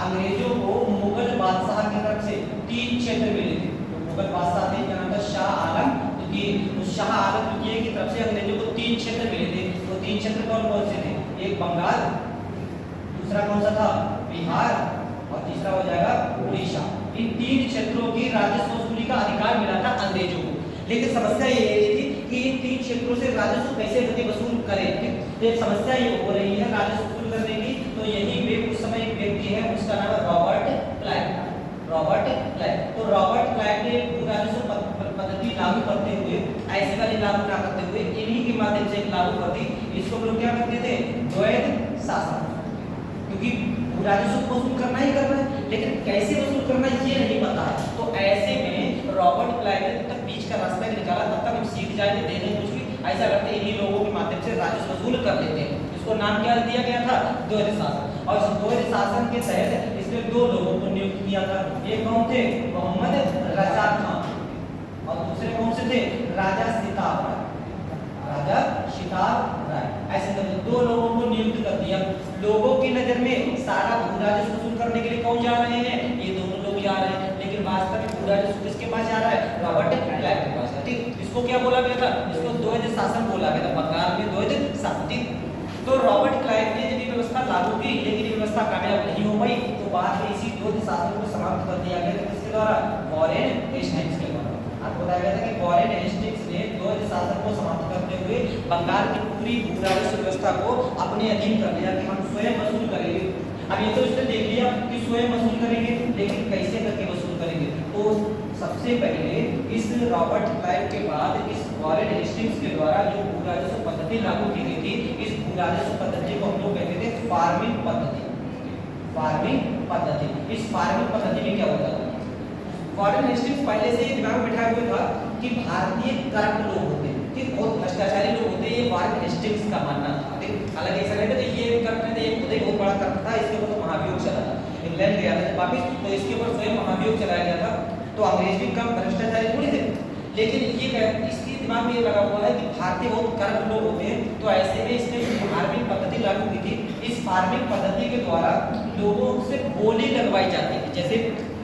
अंग्रेजों को मुगल बादशाह की तरफ से 3 क्षेत्र मिले थे। तो मुगल बादशाह थे, क्या नाम था? शाह आलम द्वितीय। तो शाह आलम द्वितीय की तरफ से अंग्रेजों को 3 क्षेत्र मिले थे। तो 3 क्षेत्र कौन कौन से थे? एक बंगाल, दूसरा कौन सा था? बिहार, और तीसरा हो जाएगा उड़ीसा। इन 3 क्षेत्रों की राजस्व वसूली का अधिकार मिला था अंग्रेजों को। लेकिन समस्या ये थी कि इन 3 क्षेत्रों से राजस्व कैसे वसूल करें। तो एक समस्या ये हो रही है राजस्व वसूल करने की। तो यही वे उस समय एक व्यक्ति है, उसका नाम है रॉबर्ट क्लाइव। रॉबर्ट क्लाइव, तो रॉबर्ट क्लाइव ने राजस्व पद्धति लागू करते हुए, ऐसे वाली लागू ना करते हुए इन्हीं के माध्यम से एक लागू कर दी। इसको लोग क्या कहते थे? द्वैध शासन। क्योंकि राजस्व वसूल करना ही करना है, लेकिन कैसे वसूल करना ये नहीं पता है। तो ऐसे में रॉबर्ट क्लाइव ने तब बीच का रास्ता निकाला, तब तक हम सीख जाएंगे देने कुछ भी ऐसा करते इन्हीं लोगों के माध्यम से राजस्व वसूल कर लेते हैं। इसको नाम क्या दिया गया था? द्वैध शासन। और इस द्वैध शासन के तहत इसने 2 लोगों को नियुक्त किया था। एक कौन थे? मोहम्मद रजा खान, और दूसरे कौन से थे? राजा सिताब राय। राजा सिताब राय, ऐसे 2 लोगों को नियुक्त कर दिया। लोगों की नजर में सारा भू राजस्व वसूल करने के लिए कौन जा रहे हैं? ये दोनों लोग जा रहे हैं, लेकिन वास्तव में भू राजस्व किसके पास जा रहा है? रॉबर्ट क्लाइव के पास। ठीक, इसको क्या बोला गया था? इसको द्वैध शासन बोला गया था। बंगाल में द्वैध शासन। तो रॉबर्ट क्लाइव ने जब ये व्यवस्था लागू की, लेकिन ये व्यवस्था कामयाब नहीं हो पाई, तो बाद में इसी द्वैध शासन को समाप्त कर दिया गया। किसके द्वारा? वॉरेन हेस्टिंग्स के द्वारा। आपको बताया गया था कि वॉरेन हेस्टिंग्स ने द्वैध शासन को समाप्त करते हुए बंगाल की पूरी भू राजस्व व्यवस्था को अपने अधीन कर लिया कि हम स्वयं वसूल करेंगे। अब ये तो इसने देख लिया कि स्वयं वसूल करेंगे, लेकिन कैसे करके वसूल करेंगे? तो सबसे पहले इस रॉबर्ट क्लाइव के बाद इस वॉरेन हेस्टिंग्स के द्वारा जो भू राजस्व पद्धति लागू की गई थी, इस भू राजस्व पद्धति को हम लोग कहते थे फार्मिंग पद्धति। फार्मिंग पद्धति, इस फार्मिंग पद्धति में क्या होता था? वॉरेन हेस्टिंग्स पहले से दिमाग में बिठाए हुए था कि भारतीय करप्ट लोग होते हैं, ठीक, बहुत भ्रष्टाचारी लोग होते हैं, ये वॉरेन हेस्टिंग्स का मानना था। ठीक, हालांकि ऐसा नहीं था कि ये करप्ट थे, ये खुद ही बहुत बड़ा करप्ट था, इसके ऊपर तो महाभियोग चला था। इंग्लैंड गया था वापिस, तो इसके ऊपर स्वयं महाभियोग चलाया गया था। तो अंग्रेज भी कम भ्रष्टाचारी थोड़ी थे, लेकिन ये इसके दिमाग में ये लगा हुआ है कि भारतीय बहुत करप्ट लोग होते हैं। तो ऐसे में इसने फार्मिंग पद्धति लागू की थी। इस फार्मिंग पद्धति के द्वारा लोगों से बोली लगवाई जाती थी। जैसे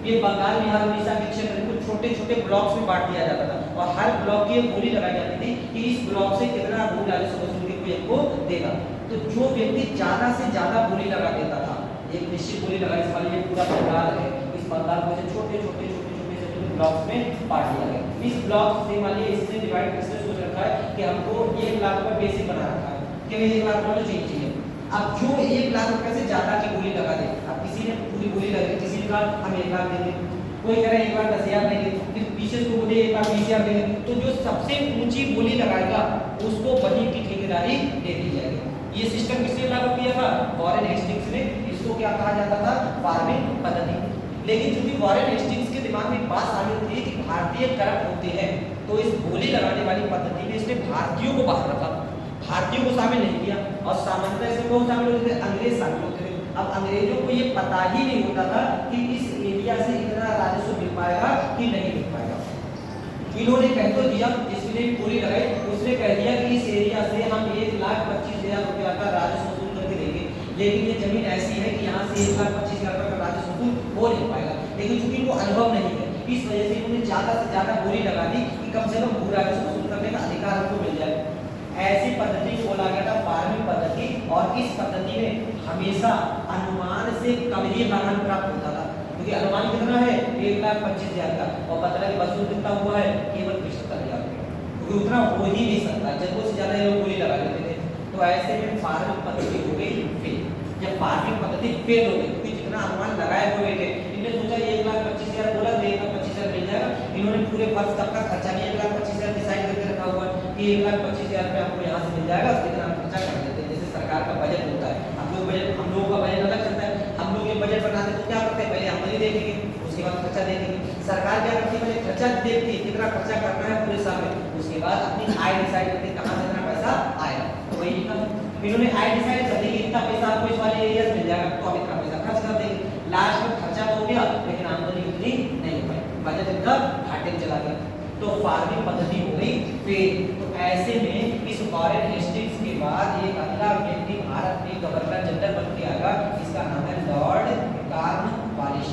ये बंगाल, बिहार, उड़ीसा के क्षेत्र को छोटे छोटे ब्लॉक्स में बांट दिया जाता था, और हर ब्लॉक की एक बोली लगाई जाती थी कि इस ब्लॉक से कितना भू राजस्व वसूल के कोई को देगा। तो जो व्यक्ति ज्यादा से ज्यादा बोली लगा देता था, एक निश्चित बोली लगाई, इस वाली ये पूरा बंगाल है, इस बंगाल को छोटे छोटे ब्लॉक्स में बांट दिया गया। इस ब्लॉक से मान लीजिए इसने डिवाइड करके सोच रखा है कि हमको 1 लाख रुपए बेसिक बना रखा है कि 1 लाख रुपए चाहिए। अब जो 1 लाख रुपए से ज्यादा की बोली लगा दे, अब किसी ने पूरी बोली लगा दी, किसी ने कहा हम 1 लाख देंगे, कोई कह रहा है 1 लाख 10,000 देंगे, फिर पीछे को बोले 1 लाख 20,000 देंगे, तो जो सबसे ऊंची बोली लगाएगा उसको वही की ठेकेदारी दे दी जाएगी। ये सिस्टम किसने लागू किया था? वॉरेन हेस्टिंग्स ने। इसको क्या कहा जाता था? फार्मिंग पद्धति। लेकिन चूंकि वॉरेन हेस्टिंग्स के दिमाग में बात शामिल थी कि भारतीय करप्ट होते हैं, तो इस बोली लगाने वाली पद्धति में इसने भारतीयों को बाहर रखा, भारतीयों को शामिल नहीं किया। और सामान्यतः इसमें कौन शामिल होते थे? अंग्रेज शामिल होते थे। अब अंग्रेजों को ये पता ही नहीं होता था कि इस एरिया से इतना राजस्व मिल पाएगा कि नहीं मिल पाएगा। इन्होंने कह तो दिया, जिसने बोली लगाई उसने कह दिया कि इस एरिया से हम 1,25,000 रुपया का राजस्व वसूल करके देंगे, लेकिन ये जमीन ऐसी है कि यहाँ से 1,25,000 रुपये का राजस्व वसूल हो नहीं पाएगा। लेकिन चूंकि इनको अनुभव नहीं है, इस वजह से इन्होंने ज्यादा से ज्यादा बोली लगा दी कि कम से कम भू राजस्व वसूल करने का अधिकार हमको मिल जाए। ऐसी पद्धति को बोला गया था फार्मिंग पद्धति। और इस पद्धति में हमेशा अनुमान से कम ही लाभ प्राप्त होता था, क्योंकि अनुमान कितना है? 1,25,000 का, और पता लगे वसूल कितना हुआ है? केवल 75,000, क्योंकि उतना हो ही नहीं सकता, जरूरत से ज्यादा लोग बोली लगा देते थे। तो ऐसे में फार्मिंग पद्धति हो गई फेल। जब फार्मिंग पद्धति फेल हो गई, क्योंकि जितना अनुमान लगाए हुए थे, इन्होंने सोचा 1,25,000 बोला तो 1,25,000 मिल जाएगा। इन्होंने पूरे वर्ष तक का खर्चा नहीं 1,25,000 डिसाइड करके रखा हुआ कि 1,25,000 रुपये आपको यहाँ से मिल जाएगा, लेकिन हम खर्चा कर देते हैं। जैसे सरकार का बजट होता है, हम लोगों का बजट अलग चलता है। हम लोग ये बजट बनाते तो क्या करते हैं? पहले आमदनी देखेंगे, उसके बाद खर्चा देखेंगे। सरकार क्या करती है, पहले खर्चा देखती है कितना खर्चा करना है पूरे साल में, उसके बाद अपनी आय डिसाइड करती है कहां से कितना पैसा आएगा। तो वही लिखा, इन्होंने आय डिसाइड कर दी कि इतना पैसा आपको इस वाले एरिया से मिल जाएगा, तो आप इतना पैसा खर्च कर देंगे। लास्ट में खर्चा तो हो गया लेकिन आमदनी उतनी नहीं हो पाई, बजट इनका घाटे में चला गया, तो फार्मिंग पद्धति हो गई फेल। तो ऐसे में इस वॉरेन हेस्टिंग्स के बाद एक अगला व्यक्ति भारत में गवर्नर जनरल बन के आएगा, इसका नाम है लॉर्ड कॉर्नवालिस।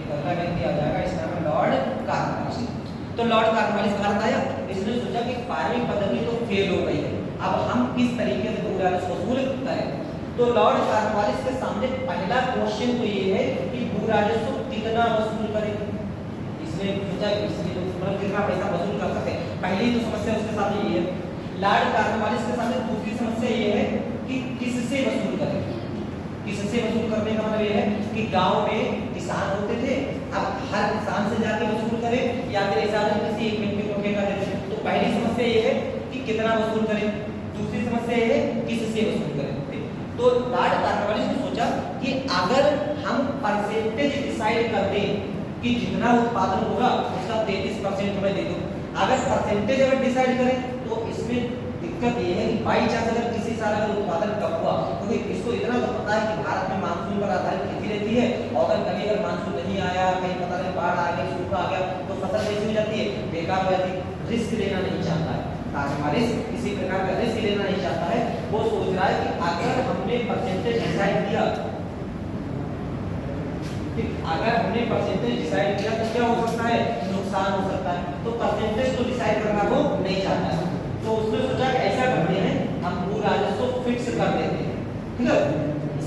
एक अगला व्यक्ति आ जाएगा, इसका नाम है लॉर्ड कॉर्नवालिस। तो लॉर्ड कॉर्नवालिस भारत आया, इसने सोचा कि फार्मिंग पद्धति तो फेल हो गई है, अब हम किस तरीके से भू राजस्व वसूल करें। तो लॉर्ड कॉर्नवालिस के सामने पहला क्वेश्चन तो ये है कि भू राजस्व कितना वसूल करें। इसने सोचा इसलिए मतलब कितना पैसा वसूल कर सकते हैं, पहली तो समस्या उसके सामने ये है। लॉर्ड कॉर्नवालिस के सामने दूसरी समस्या ये है कि किससे वसूल करें। किससे वसूल करने का मतलब ये है कि गांव में किसान होते थे, अब हर किसान से जाके वसूल करें या फिर ऐसा किसी एक व्यक्ति को ठेका देते। तो पहली समस्या ये है कि कितना वसूल करें, दूसरी समस्या ये है किससे वसूल करें। तो लॉर्ड कॉर्नवालिस ने सोचा कि अगर हम परसेंटेज डिसाइड कर दें कि जितना उत्पादन होगा उसका 33% मैं दे दूं, अगर परसेंटेज अगर डिसाइड करें तो इसमें दिक्कत ये है कि बाई चांस अगर किसी साल अगर उत्पादन कम हुआ, क्योंकि इसको इतना तो पता है कि भारत में मानसून पर आधारित खेती रहती है, और अगर कभी अगर मानसून नहीं आया, कहीं पता नहीं बाढ़ आ गई, सूखा आ गया, तो फसल कैसी हो जाती है, बेकार हो जाती है। रिस्क लेना नहीं चाहता है कॉर्नवालिस, किसी प्रकार का रिस्क लेना नहीं चाहता है। वो सोच रहा है कि अगर हमने परसेंटेज डिसाइड किया, अगर हमने परसेंटेज डिसाइड किया तो क्या हो सकता है, नुकसान हो सकता है। तो परसेंटेज तो डिसाइड करना वो नहीं चाहता है, तो उसने सोचा कि ऐसा करते हैं हम भू राजस्व फिक्स कर देते हैं, ठीक है,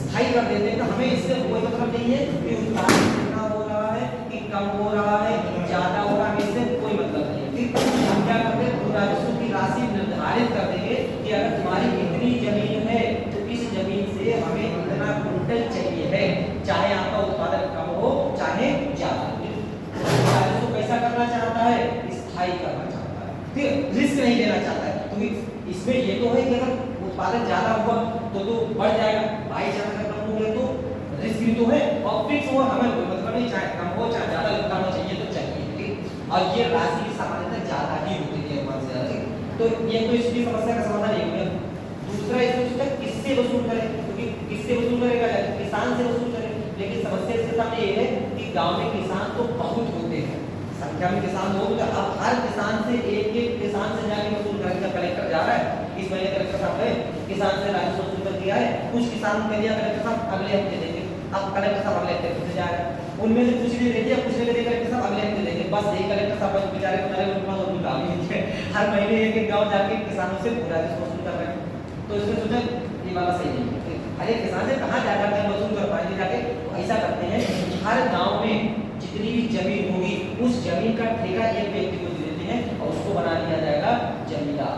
स्थायी कर देते हैं। तो हमें इससे कोई मतलब नहीं है कि उत्पादन कितना हो रहा है, कि कम हो रहा है, ज्यादा हो रहा है, इससे कोई मतलब नहीं है। ठीक, हम क्या करते हैं, भू राजस्व की राशि निर्धारित कर देंगे कि अगर तुम्हारी इतनी जमीन है तो इस जमीन से हमें इतना कुंटल चाहिए है, चाहे आपका उत्पादन कम हो चाहे ज्यादा। राजस्व कैसा करना चाहता है, स्थायी करना चाहता है, ठीक है, रिस्क नहीं लेना चाहता है। क्योंकि इसमें ये तो है कि अगर उत्पादन ज्यादा हुआ तो बढ़ जाएगा, बाई चांस अगर कम हो गया तो रिस्क भी तो है, और फिक्स हुआ हमें कोई मतलब नहीं, चाहे कम हो चाहे ज्यादा उत्पादन चाहिए तो चाहिए, ठीक। और ये राशि सामान्यतः ज्यादा ही होती है अनुमान से ज्यादा। तो ये तो इसकी समस्या का समाधान एक हो गया। दूसरा इसमें सोचा किससे वसूल करें, क्योंकि किससे वसूल करेगा, किसान से वसूल करें। लेकिन समस्या इसके सामने ये है कि गांव में किसान तो बहुत होते हैं, संख्या में किसान लोग, अब हर किसान से एक किसान से जाके वसूल करेंगे। कलेक्टर जा रहा है, इस महीने कलेक्टर साहब गए किसान से राजस्व वसूल कर दिया है, कुछ किसान कह दिया कलेक्टर साहब अगले हफ्ते देंगे, अब कलेक्टर साहब अगले हफ्ते से जा रहे हैं, उनमें से कुछ नहीं देते, कुछ नहीं देते कलेक्टर साहब अगले हफ्ते देंगे। बस यही कलेक्टर साहब बस बेचारे हर महीने एक गाँव जाके किसानों से राजस्व वसूल कर रहे हैं। तो इसने सोचा ये वाला सही नहीं है, अरे किसान से कहाँ जा जाकर वसूल कर पाएंगे जाके। तो ऐसा करते हैं हर गांव में जितनी भी जमीन होगी उस जमीन का ठेका एक व्यक्ति को दे देते हैं और उसको बना दिया जाएगा जमींदार।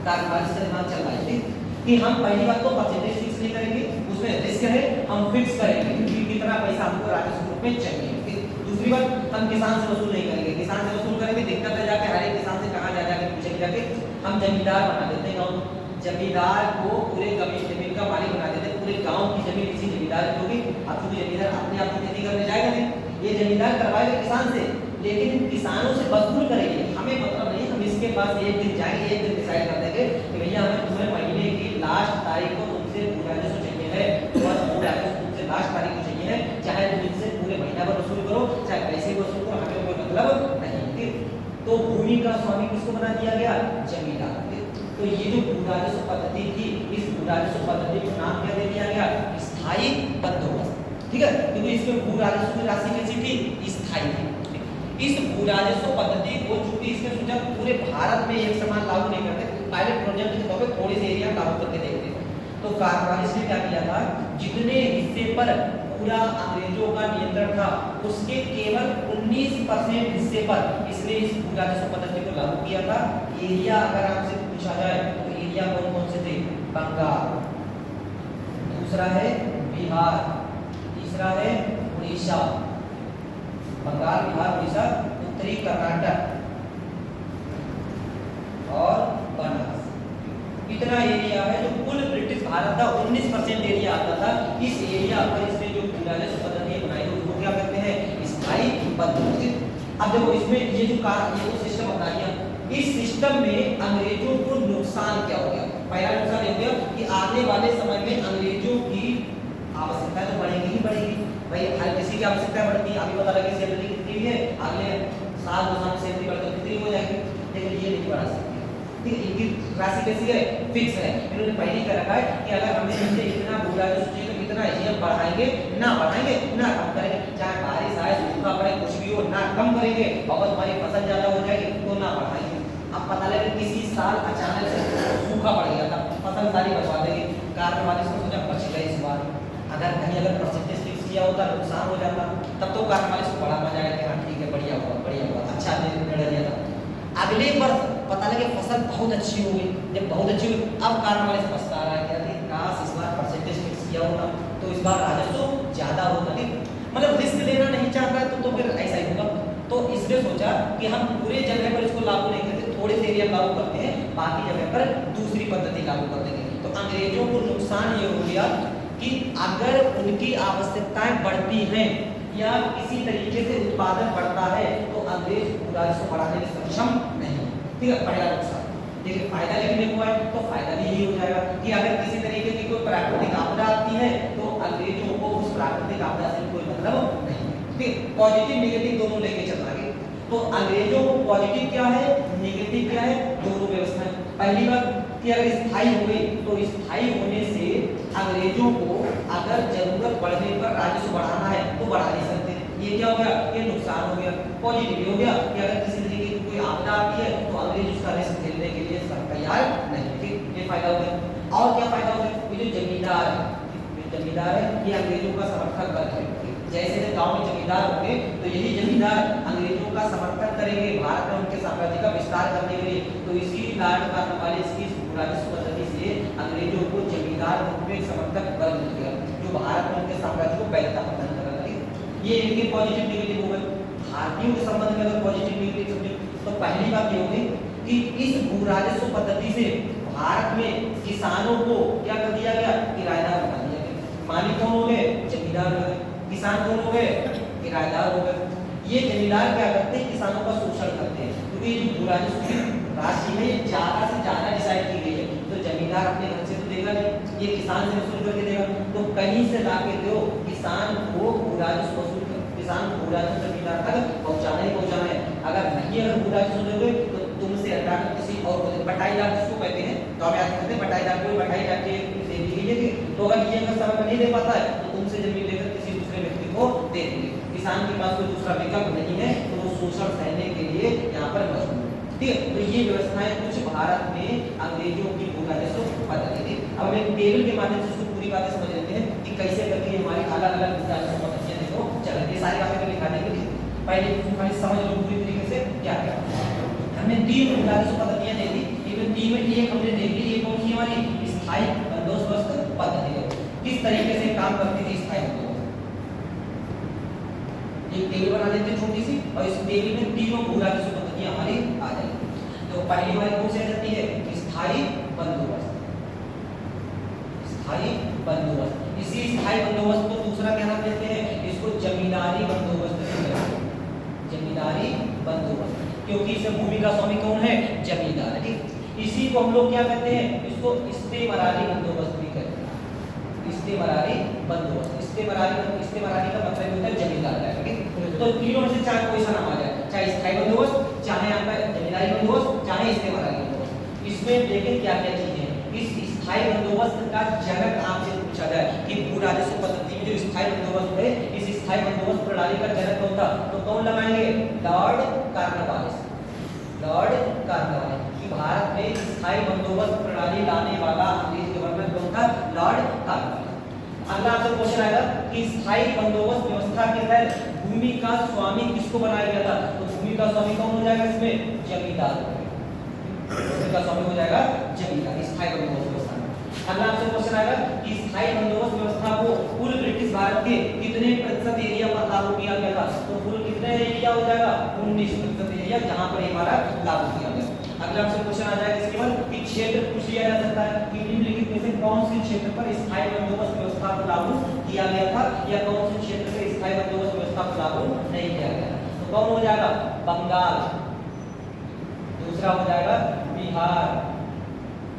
कॉर्नवालिस का दिमाग चल रहा है कि हम पहली बात तो परसेंटेज फिक्स नहीं करेंगे, उसमें रिस्क है, हम फिक्स करेंगे कि कितना पैसा हमको राजस्व रूप में चाहिए। दूसरी बात हम किसान से वसूल नहीं करेंगे, किसान से वसूल करेंगे दिक्कत है, जाके हर एक किसान से कहाँ जा जाके पूछेंगे, जाके हम जमींदार बना देते हैं गाँव, जमींदार को पूरे जमीन का मालिक बना देते हैं, पूरे गांव की जमीन इसी जमींदार की होगी। अब चूंकि जमींदार अपने आप को खेती करने जाएगा नहीं, ये जमींदार करवाएगा किसान से, लेकिन किसानों से वसूल करेंगे, हमें मतलब नहीं, हम इसके पास एक दिन जाएंगे, एक दिन डिसाइड कर देंगे कि भैया हमें तुम्हें महीने की लास्ट तारीख को तुमसे भू राजस्व चाहिए है, बस भू राजस्व तुमसे लास्ट तारीख को चाहिए है, चाहे तुम इनसे पूरे महीना भर वसूल करो चाहे पैसे वसूल करो, हमें कोई मतलब नहीं। तो भूमि का स्वामी किसको बना दिया गया, जमींदार। तो ये जो भू राजस्व पद्धति थी, इस भू राजस्व पद्धति को नाम क्या दे दिया गया, स्थायी बंदोबस्त, ठीक है, क्योंकि इसमें भू राजस्व की राशि कैसी थी, स्थायी थी। इस भू राजस्व पद्धति को चूंकि इसमें सोचा पूरे भारत में एक समान लागू नहीं करते, पायलट प्रोजेक्ट के तौर पे थोड़े से एरिया लागू करके देखते हैं। तो कॉर्नवालिस ने क्या किया था, जितने हिस्से पर पूरा अंग्रेजों का नियंत्रण था उसके केवल 19% हिस्से पर इसने इस भू राजस्व पद्धति को लागू किया था। एरिया अगर आपसे पूछा जाए तो एरिया कौन कौन से थे, बंगाल, दूसरा है बिहार, तीसरा है उड़ीसा, बंगाल बिहार उड़ीसा, उत्तरी कर्नाटक और बनारस। इतना एरिया है जो कुल ब्रिटिश भारत का 19% एरिया आता था। इस एरिया पर इसने जो भू राजस्व पद्धति बनाई उसको क्या कहते हैं, स्थायी बंदोबस्त। अब देखो इसमें ये जो सिस्टम बता दिया, इस सिस्टम में अंग्रेजों को नुकसान क्या हो गया? पहला नुकसान ये हो गया कि आने वाले समय में अंग्रेजों की आवश्यकता तो बढ़ेगी ही बढ़ेगी। भाई हर किसी की आवश्यकता बढ़ती है, अभी पता लगे सैलरी कितनी है, अगले साल 2 साल सैलरी बढ़कर कितनी हो जाएगी, लेकिन ये नहीं बढ़ा सकती। ठीक है, इनकी राशि कैसी है? फिक्स है। इन्होंने पहले ही कर रखा है कि अगर हमने इनसे इतना बोला जो सोचिए तो इतना ये हम बढ़ाएंगे ना कम करेंगे, चाहे बारिश आए सूखा पड़े कुछ भी हो, ना कम करेंगे, और हमारी फसल ज्यादा हो जाएगी तो ना बढ़ाएंगे। अब पता लगे किसी साल अचानक से सूखा पड़ गया था, फसल सारी बचवा देंगे, कारण वाले से सोचा बच गए इस बार। अगर परसेंटेज फिक्स किया होता नुकसान हो जाता, तब तो कारण वाले से बड़ा मजा आया कि हाँ ठीक है बढ़िया हुआ अच्छा निर्णय लिया था। अगले वर्ष पता लगे फसल बहुत अच्छी हो गई, जब बहुत अच्छी हुई अब कारण वाले से पछता रहा है कि काश इस बार परसेंटेज फिक्स किया होता तो इस बार राजस्व ज्यादा होता। मतलब रिस्क लेना नहीं चाहता है तो फिर ऐसा ही होगा। तो इसने सोचा कि हम पूरे जगह पर इसको लागू नहीं करते, थोड़े से एरिया लागू करते हैं, बाकी जगह पर दूसरी पद्धति लागू कर देंगे। तो अंग्रेजों को नुकसान ये हो गया कि अगर उनकी आवश्यकताएं बढ़ती हैं या किसी तरीके से उत्पादन बढ़ता है तो अंग्रेज राजस्व बढ़ाने में सक्षम नहीं। ठीक है, पहला नुकसान। देखिए फायदा लेकिन हुआ है तो फायदा भी यही हो जाएगा कि अगर किसी तरीके की कोई प्राकृतिक आपदा आती है तो अंग्रेजों को उस प्राकृतिक आपदा से कोई मतलब नहीं। ठीक, पॉजिटिव नेगेटिव दोनों लेके चलना है। तो अंग्रेजों को पॉजिटिव क्या है, नेगेटिव क्या है, दोनों व्यवस्थाएं। पहली बात कि अगर स्थायी हो गई तो स्थायी होने से अंग्रेजों को अगर जरूरत पड़ने पर राजस्व बढ़ाना है तो बढ़ा नहीं सकते। ये क्या हो गया, ये नुकसान हो गया। पॉजिटिव हो गया कि अगर किसी तरीके की कोई आपदा आती है तो अंग्रेज उसका रिस्क झेलने के लिए तैयार नहीं। ठीक, ये फायदा हो गया। और क्या फायदा हो गया, ये जो जमींदार है ये अंग्रेजों का समर्थन करते हैं। जैसे गांव में जमींदार होंगे तो यही जमींदार अंग्रेजों का समर्थन करेंगे भारत में उनके साम्राज्य का विस्तार करने के लिए। तो इसी लॉर्ड कॉर्नवालिस इसकी राजस्व पद्धति से अंग्रेजों को जमींदार रूप में समर्थक वर्ग मिल गया जो भारत में उनके साम्राज्य को पहले था पतन कर रहा है। ये इनके पॉजिटिव नेगेटिव हो गए। भारतीयों के संबंध में अगर पॉजिटिव नेगेटिव समझे तो पहली बात ये होगी कि इस भू राजस्व पद्धति से भारत में किसानों को क्या कर दिया गया, किराएदार बना दिया गया। मालिक कौन हो गए, जमींदार हो गए। किसान कौन हो गए, किराएदार हो गए। ये जमींदार क्या करते हैं, किसानों का शोषण करते हैं, क्योंकि ये जो भू राजस्व की राशि है ज्यादा से ज्यादा डिसाइड की गई है। तो जमींदार अपने घर से तो देगा नहीं, ये किसान से वसूल करके देगा। तो कहीं से ला के दो, किसान को भू राजस्व वसूल कर, किसान को भू राजस्व जमींदार तक पहुंचाना ही पहुंचाना है। अगर नहीं अगर भू राजस्व दोगे तो तुमसे हटाकर किसी और को, बटाईदार जिसको कहते हैं, तो हम याद करते हैं बटाईदार को, बटाई जाके दे दी गई है। तो अगर ये अगर समय पर नहीं दे पाता है तो तुमसे जमीन लेकर किसी दूसरे व्यक्ति को दे देंगे। किसान के पास कोई दूसरा विकल्प नहीं है तो वो शोषण सहने के लिए यहाँ पर मजबूर है। ठीक है, तो ये व्यवस्थाएं कुछ भारत में अंग्रेजों की भू राजस्व पद्धति थी। अब हम एक टेबल के माध्यम से इसको पूरी बातें समझ लेते हैं कि कैसे करके हमारी अलग अलग भू राजस्व पद्धतियां देखो चल रही है। सारी बातें को दिखाने के लिए पहले हमारी समझ लो पूरी तरीके से क्या क्या हमने 3 भू राजस्व पद्धतियां देखी। इनमें 3 में एक हमने देख ली, ये कौन सी हमारी स्थायी बंदोबस्त पद्धति है। किस तरीके से काम करती थी स्थायी बंदोबस्त। एक टेबल बना लेते हैं छोटी सी और इस टेबल में तीनों भू राजस्व पद्धतियां हमारी आ जाएंगी। तो पहली हमारी कौन सी आ जाती है, स्थायी बंदोबस्त। स्थायी बंदोबस्त, इसी स्थायी बंदोबस्त को दूसरा क्या नाम देते हैं, इसको जमींदारी बंदोबस्त कहते हैं। जमींदारी बंदोबस्त, क्योंकि इसे भूमि का स्वामी कौन है, जमींदार। ठीक, इसी को हम लोग क्या कहते हैं, इसको इस्तेमारी बंदोबस्त भी कहते हैं। इस्तेमारी बंदोबस्त, इस्तेमारी का मतलब होता है जमींदार का। ठीक, तो तीनों में से चाहे कोई सा नाम आ जाए, चाहे स्थायी बंदोबस्त, चाहे आपका जमींदारी बंदोबस्त, चाहे इस्तेमारी बंदोबस्त। इसमें देखें क्या क्या चीजें हैं। इस स्थायी बंदोबस्त का जनक आपसे पूछा जाए कि भू राजस्व पद्धति में जो स्थायी बंदोबस्त है, इस स्थायी बंदोबस्त प्रणाली का जनक कौन था, तो कौन लगाएंगे, लॉर्ड कॉर्नवालिस। लॉर्ड कॉर्नवालिस कि भारत में स्थायी बंदोबस्त प्रणाली लाने वाला अंग्रेज गवर्नर कौन था, लॉर्ड कॉर्नवालिस। अगला आपसे क्वेश्चन आएगा कि स्थायी बंदोबस्त व्यवस्था के तहत भूमि का स्वामी किसको बनाया गया था, तो भूमि का स्वामी कौन हो जाएगा इसमें, जमींदार। भूमि का स्वामी हो जाएगा जमींदार स्थायी बंदोबस्त व्यवस्था में। अगला आपसे क्वेश्चन आएगा कि स्थायी बंदोबस्त व्यवस्था को कुल ब्रिटिश भारत के कितने प्रतिशत एरिया पर लागू किया गया था, तो कुल कितने एरिया हो जाएगा, 19% एरिया जहां पर हमारा लागू किया गया। अगला आपसे क्वेश्चन आ जाएगा इसके बाद कि क्षेत्र पूछ लिया जा सकता है कि निम्नलिखित में से कौन से क्षेत्र पर स्थायी बंदोबस्त व्यवस्था को लागू किया गया था या कौन से क्षेत्र पर स्थायी बंदोबस्त व्यवस्था को लागू नहीं किया गया। तो कौन हो जाएगा? बंगाल, दूसरा हो जाएगा बिहार,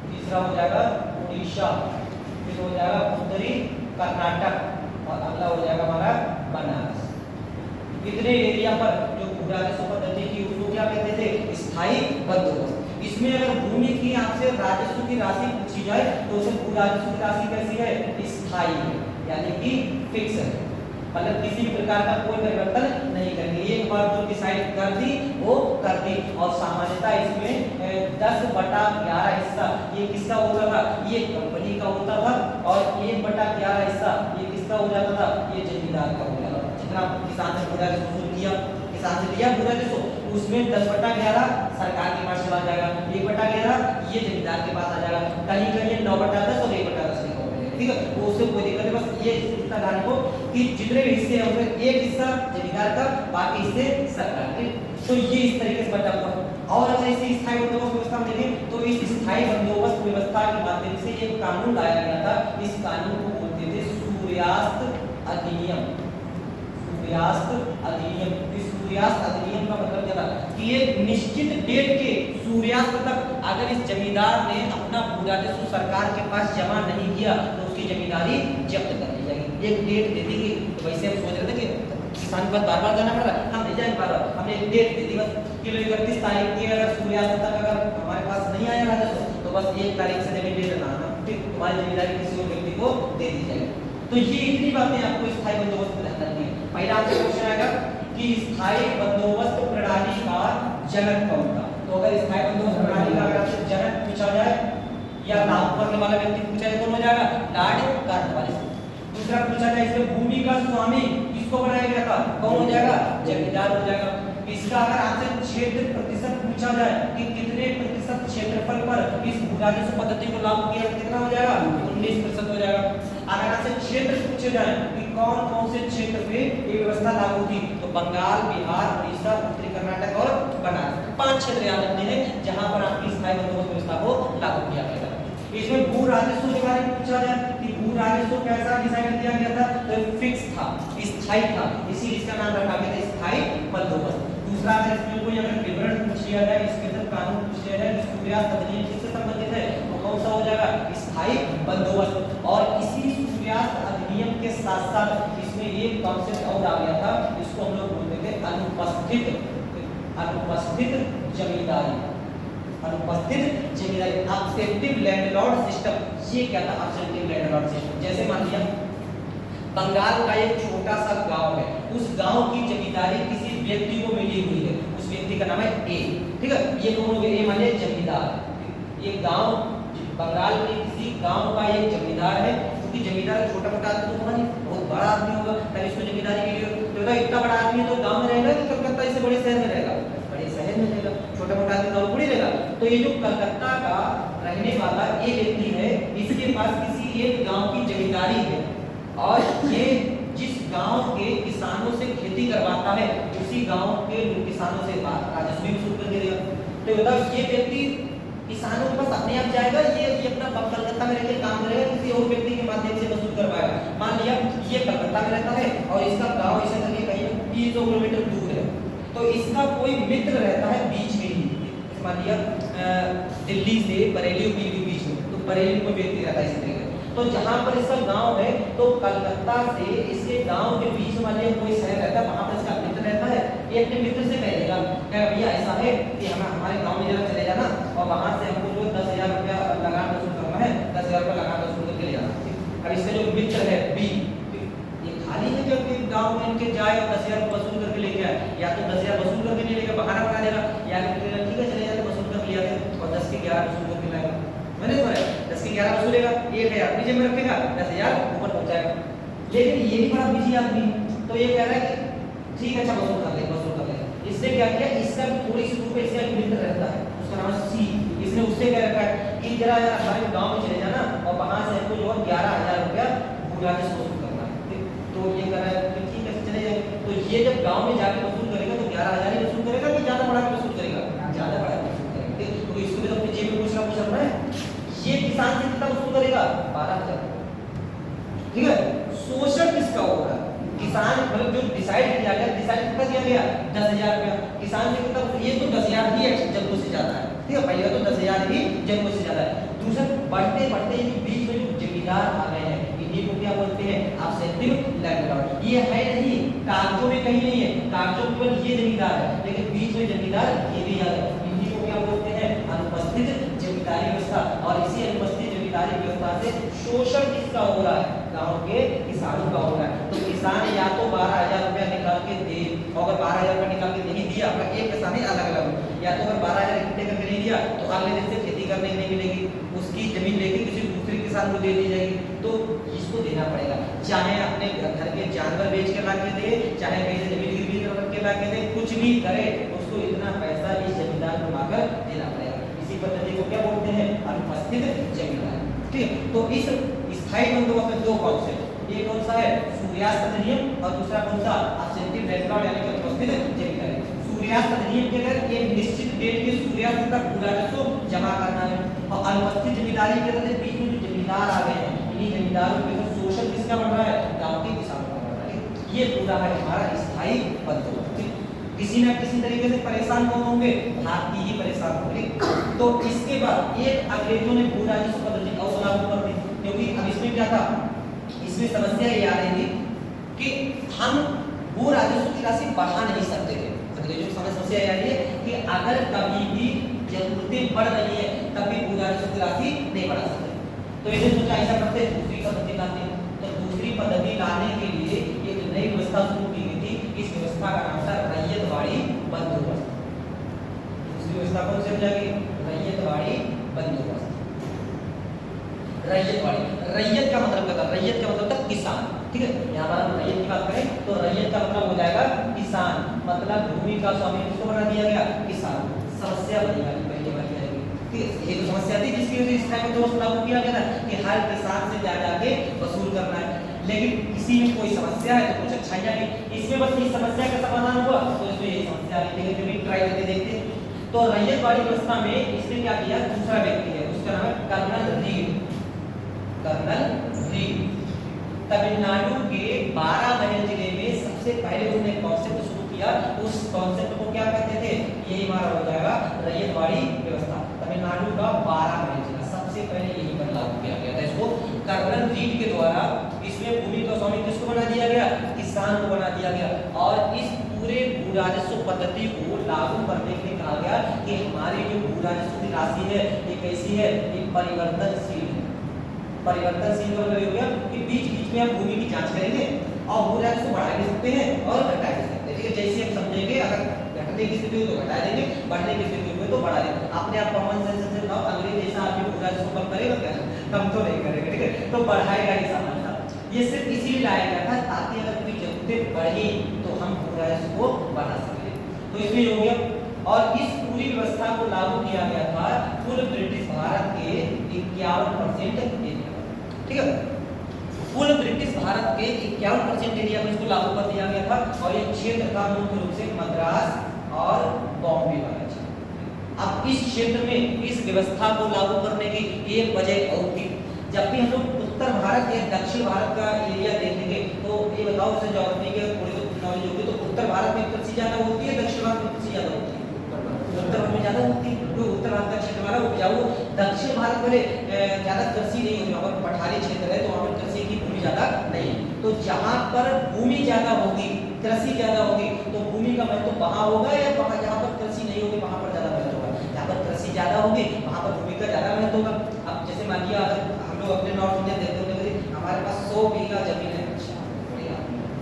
तीसरा हो जाएगा उड़ीसा, फिर हो जाएगा उत्तरी कर्नाटक और अगला हो जाएगा हमारा बनारस। इतने एरिया पर जो भू राजस्व पद्धति थी उसको क्या कहते थे? स्थायी बंदोबस्त। इसमें अगर भूमि की आपसे राजस्व की राशि पूछी जाए तो उसे भू राजस्व की राशि कैसी है? स्थायी है, यानी कि फिक्स है, मतलब किसी भी प्रकार का कोई परिवर्तन नहीं करेंगे। एक बार जो डिसाइड कर दी वो कर दी। और सामान्यतः इसमें 10/11 हिस्सा ये किसका होता था? ये कंपनी का होता था। और 1/11 हिस्सा ये किसका हो जाता था? ये जमींदार का हो जाता था। जितना किसान ने भू राजस्व वसूल किया, किसान से लिया भू राजस्व, उसमें 10/11 सरकार के पास चला जाएगा, 1/11 ये जमींदार के पास आ जाएगा, कहीं कहीं 9/10 और 1/10 लिखा होगा, ठीक है? वो उससे कोई दिक्कत नहीं, बस ये इतना ध्यान रखो कि जितने भी हिस्से हैं उसमें एक हिस्सा जमींदार का, बाकी हिस्से सरकार के। तो ये इस तरीके से बटा हुआ। और अगर इसी स्थायी बंदोबस्त व्यवस्था में देखें तो इस स्थायी बंदोबस्त व्यवस्था के माध्यम से एक कानून लाया गया था। इस कानून को बोलते थे सूर्यास्त अधिनियम। सूर्यास्त अधिनियम। इस सूर्यास्त अधिनियम का मतलब क्या था कि एक निश्चित डेट के सूर्यास्त तक अगर इस जमींदार ने अपना भू राजस्व सरकार के पास जमा नहीं किया तो उसकी जमींदारी जब्त कर ली जाएगी। एक डेट दे दी। तो वैसे हम सोच रहे थे कि किसान के पास बार-बार जाना पड़ रहा है, हम नहीं जाएंगे बार-बार, हमने एक डेट दे दी बस कि 31 तारीख की अगर सूर्यास्त तक अगर हमारे पास नहीं आया राजस्व तो बस 1 तारीख से जमीन ले लेना है, फिर तुम्हारी जमींदारी किसी और व्यक्ति को दे दी जाएगी। तो ये इतनी बातें आपको स्थायी बंदोबस्त में ध्यान रखनी है। पहला आपसे क्वेश्चन आएगा कि स्थायी बंदोबस्त प्रणाली का जनक कौन था? तो अगर स्थायी बंदोबस्त प्रणाली का अगर आपसे जनक पूछा जाए या लागू करने वाला व्यक्ति पूछा जाए तो हो जाएगा लॉर्ड कॉर्नवालिस। दूसरा पूछा जाए इसमें भूमि का स्वामी किसको बनाया गया था? कौन हो जाएगा? जमींदार हो जाएगा। इसका अगर आपसे क्षेत्र प्रतिशत पूछा जाए कि कितने प्रतिशत क्षेत्रफल पर इस भू राजस्व पद्धति को लागू किया तो कितना हो जाएगा? 19% हो जाएगा। अगर आपसे क्षेत्र पूछे जाए कि कौन कौन से क्षेत्र पे ये व्यवस्था लागू थी तो बंगाल, बिहार, उड़ीसा, उत्तरी कर्नाटक और बनारस, 5 क्षेत्र याद रखने हैं जहां पर आपकी स्थायी बंदोबस्त व्यवस्था को लागू किया गया था। इसमें भू राजस्व के बारे में पूछा जाए कि भू राजस्व कैसा डिसाइड किया गया था तो फिक्स था, स्थायी था, इसीलिए इसका नाम रखा गया था स्थायी बंदोबस्त। दूसरा अगर इसमें कोई अगर विवरण पूछ लिया जाए, इसके अंदर कानून पूछ लिया जाए कि सूर्यास्त अधिनियम किससे संबंधित है तो कौन सा हो जाएगा? स्थायी बंदोबस्त। और इसी सूर्यास्त अधिनियम के साथ साथ इसमें एक कॉन्सेप्ट और आ गया था, इसको हम लोग बोलते थे अनुपस्थित जमींदारी। अनुपस्थित जमींदारी, अब्सेंटिव लैंडलॉर्ड सिस्टम। ये क्या था? अब्सेंटिव लैंडलॉर्ड सिस्टम। जैसे मान लिया बंगाल का एक छोटा सा गांव है, उस गांव की जमींदारी किसी व्यक्ति को मिली हुई है, उस व्यक्ति का नाम है ए, ठीक है? ये कौन हो गया? ए माने जमींदार। ये गांव बंगाल के किसी गांव का एक जमींदार है, क्योंकि जमींदार छोटा मोटा आदमी तो नहीं, बहुत बड़ा आदमी होगा, तभी इसको जमींदारी मिली हो। तो इतना बड़ा आदमी है तो गांव में रहेगा कि कलकत्ता से बड़े शहर में रहेगा? बड़े शहर में रहेगा। छोटा मोटा आदमी गांव थोड़ी रहेगा। तो ये जो कलकत्ता का रहने वाला ये व्यक्ति है, इसके पास किसी एक गांव की जमींदारी है और ये जिस गांव के किसानों से खेती करवाता है उसी गांव के किसानों से राजस्व भी वसूल कर देगा। तो मतलब ये व्यक्ति किसानों के पास अपने आप जाएगा, ये अपना कलकत्ता में रहकर काम करेगा, किसी और व्यक्ति के माध्यम से वसूल करवाएगा। मान लिया ये कलकत्ता में रहता है और इसका गांव ऐसे करके कहीं 300 किलोमीटर दूर है, तो इसका कोई मित्र रहता है बीच में ही। मान लिया दिल्ली से बरेली बीच में, तो बरेली में व्यक्ति रहता है इसी तरीके। तो जहां पर इसका गांव है तो कलकत्ता से इसके गांव के बीच वाले कोई शहर रहता है, वहां पर इसका मित्र रहता है। ये अपने मित्र से कह देगा भैया ऐसा है कि हमारे गांव में जरा चले जाना और वहां से हमको जो 10,000 रुपया लगान वसूल करना है, 10,000 रुपया लगान वसूल करके ले जाना। अब इसका जो मित्र है बी, ये खाली है जब गांव में इनके जाए और 10,000 वसूल करके लेके आए, या तो 10,000 वसूल करके नहीं लेगा, बहाना बना देगा, या ठीक है चले जाते वसूल कर लिया और 10 के 11 वसूल करके लाएगा। मैंने सुना है 10 के 11 वसूलेगा, 1,000 अपनी जेब में रखेगा, 10,000 ऊपर पहुंचाएगा। लेकिन ये भी बड़ा बिजी आदमी, तो ये कह रहा है कि ठीक है अच्छा वसूल कर ले। इसने क्या किया, इसका थोड़ी सी दूर पे इसका एक मित्र रहता है, उसका नाम है सी। इसने उससे क्या रखा है कि जरा यार हमारे गांव में चले जाना और वहां से हमको जो 11,000 रुपया भू राजस्व वसूल करना है। तो ये कह रहा है कि ठीक है चले जाएंगे। तो ये जब गांव में जाके वसूल करेगा तो 11,000 ही वसूल करेगा कि ज्यादा बढ़ा के वसूल करेगा? ज्यादा बढ़ा के वसूल करेगा। तो इसको भी तो अपनी जेब में कुछ ना कुछ रखना है। ये किसान से कितना वसूल करेगा? 12,000। ठीक है, शोषण किसका होगा? किसान मतलब जो डिसाइड किया गया, डिसाइड किसका किया गया 10,000 रुपया, किसान से कितना, ये तो 10,000 ही जन्मों से ज्यादा है, ठीक है, पहले तो 10,000 ही जन्मों से ज्यादा है। दूसरा, बढ़ते बढ़ते ये बीच में जो जमींदार आ गए हैं, इन्हीं को क्या बोलते हैं, ऑब्जेक्टिव लैंडलॉर्ड। ये है नहीं, कागजों में कहीं नहीं है, कागजों में केवल ये जमींदार है, लेकिन बीच में जमींदार ये भी आ गए, इन्हीं को क्या बोलते हैं, अनुपस्थित जमींदारी व्यवस्था। और इसी अनुपस्थित जमींदारी व्यवस्था से शोषण किसका हो रहा है, गांव के किसानों का हो रहा है। तो किसान या तो 12,000 रुपया निकाल के दे, और अगर 12,000 रुपया निकाल के नहीं दिया, अपना एक किसान ही अलग अलग, या तो अगर 12,000 इकट्ठे करके नहीं दिया तो अगले दिन से खेती करने की नहीं मिलेगी, उसकी जमीन लेके किसी दूसरे किसान को दे दी जाएगी, तो इसको देना पड़ेगा, चाहे अपने घर के जानवर बेच के ला के दे, चाहे कहीं से जमीन गिरवी रख के ला के दे, कुछ भी करे, उसको इतना पैसा इस जमींदार को लाकर देना पड़ेगा। इसी पद्धति को क्या बोलते हैं, अनुपस्थित जमींदारी, ठीक है। तो इस स्थायी बंदोबस्त में दो कॉन्सेप्ट, एक कौन सा है, सूर्यास्त अधिनियम, और दूसरा कौन सा, ऑब्जेक्टिव लैंडलॉर्ड यानी कि अनुपस्थित जमींदारी। सूर्यास्त अधिनियम के तहत एक निश्चित डेट के सूर्यास्त तक पूरा राजस्व जमा करना है, और अनुपस्थित जमींदारी के तहत बीच में जो जमींदार आ गए हैं, इन्हीं जमींदारों के साथ शोषण किसका बढ़ रहा है, गांव के किसानों का बढ़ रहा है। ये पूरा है हमारा स्थायी बंदोबस्त। किसी न किसी तरीके से परेशान कौन होंगे, भारतीय ही परेशान होंगे। तो इसके बाद एक अंग्रेजों ने भू राजस्व पद्धति और लागू कर दी, क्योंकि अब इसमें क्या था, इसमें समस्या ये आ रही थी कि हम भू राजस्व की राशि बढ़ा नहीं सकते थे। अंग्रेजों की समस्या ये आ रही है कि अगर कभी भी जरूरतें बढ़ रही है तब भी भू राजस्व की राशि नहीं बढ़ा सकते, तो इसे सोचा ऐसा करते दूसरी पद्धति लाते हैं। तो दूसरी पद्धति लाने के लिए एक नई व्यवस्था शुरू की गई थी, इस व्यवस्था का नाम था रैयतवाड़ी बंदोबस्त। दूसरी व्यवस्था कौन सी हो जाएगी, रैयतवाड़ी बंदोबस्त। रैयतवाड़ी, रैयत का मतलब क्या था, रैयत का मतलब था किसान, ठीक है। यहाँ पर हम रैयत की बात करें तो रैयत का मतलब हो जाएगा किसान, मतलब भूमि का स्वामी किसको बना दिया गया, किसान। समस्या बनी पहली बात यह है, ठीक है, ये तो समस्या थी जिसकी वजह से इस टाइम दोस्त लागू किया गया था कि हर किसान से जा के वसूल करना है, लेकिन किसी में कोई समस्या है तो कुछ अच्छाइयाँ नहीं, इसमें बस इस समस्या का समाधान हुआ तो इसमें यही समस्या आई, लेकिन फिर भी ट्राई करके देखते हैं। तो रैयतवाड़ी व्यवस्था में इसने क्या किया, दूसरा व्यक्ति है, उसका नाम है colonel Read. Colonel Read Tamil Nadu के 12 महल जिले में सबसे पहले उन्होंने कॉन्सेप्ट शुरू किया, उस कॉन्सेप्ट को क्या कहते थे, यही हमारा हो जाएगा रैयतवाड़ी व्यवस्था। तमिलनाडु का 12 महल जिला सबसे पहले यही पर लागू किया गया था, इसको कर्नल रीड के द्वारा। इसमें भूमि का स्वामी किसको बना दिया गया, किसान को बना दिया गया, और इस पूरे भू राजस्व पद्धति को लागू करने के लिए कहा गया कि हमारी जो भू राजस्व की राशि है ये कैसी है, ये परिवर्तनशील है। परिवर्तनशील का मतलब हो गया कि बीच बीच में हम भूमि की जांच करेंगे और भू राजस्व बढ़ा भी सकते हैं और घटा भी सकते हैं, ठीक है। जैसे हम समझेंगे, अगर घटने की स्थिति हो तो घटा देंगे, बढ़ने की स्थिति हो तो बढ़ा देंगे। अपने आप कॉमन सेंस से बताओ, अंग्रेज जैसा आदमी भू राजस्व कम करेगा क्या, कम तो नहीं करेगा, ठीक है, तो बढ़ाएगा ही सामान था। ये सिर्फ इसीलिए लाया गया था ताकि अगर कोई जरूरतें बढ़ी तो हम भू राजस्व को बढ़ा सकें, तो इसलिए हो गया। और इस पूरी व्यवस्था को लागू किया गया था कुल ब्रिटिश भारत के 51% एरिया, ठीक है। कुल ब्रिटिश भारत के 51% एरिया में इसको लागू कर दिया गया था, और ये क्षेत्र था मुख्य रूप से मद्रास और बॉम्बे वाला क्षेत्र। अब इस क्षेत्र में इस व्यवस्था को लागू करने की एक वजह और थी। जब भी हम लोग उत्तर भारत या दक्षिण भारत का एरिया देखेंगे तो ये बताओ, जैसे ज्योग्राफी के थोड़ी नॉलेज होगी, तो उत्तर भारत में कृषि ज्यादा होती है, दक्षिण भारत में कृषि ज्यादा होती है, उत्तर भारत में ज्यादा होती है, क्योंकि उत्तर भारत का क्षेत्र हमारा उपजाऊ। दक्षिण भारत में ज्यादा कृषि नहीं होती, वहाँ पर पठारी क्षेत्र है तो वहाँ पर कृषि की भूमि ज्यादा नहीं है। तो जहाँ पर भूमि ज्यादा होगी, कृषि ज्यादा होगी, तो भूमि का महत्व वहाँ होगा, या वहाँ जहाँ पर कृषि नहीं होगी वहाँ पर ज्यादा महत्व होगा। जहाँ पर कृषि ज्यादा होगी वहाँ पर भूमि का ज्यादा महत्व होगा। अब जैसे मान लिया अगर हम लोग अपने नॉर्थ इंडिया देखते होंगे, हमारे पास 100 बीघा जमीन है,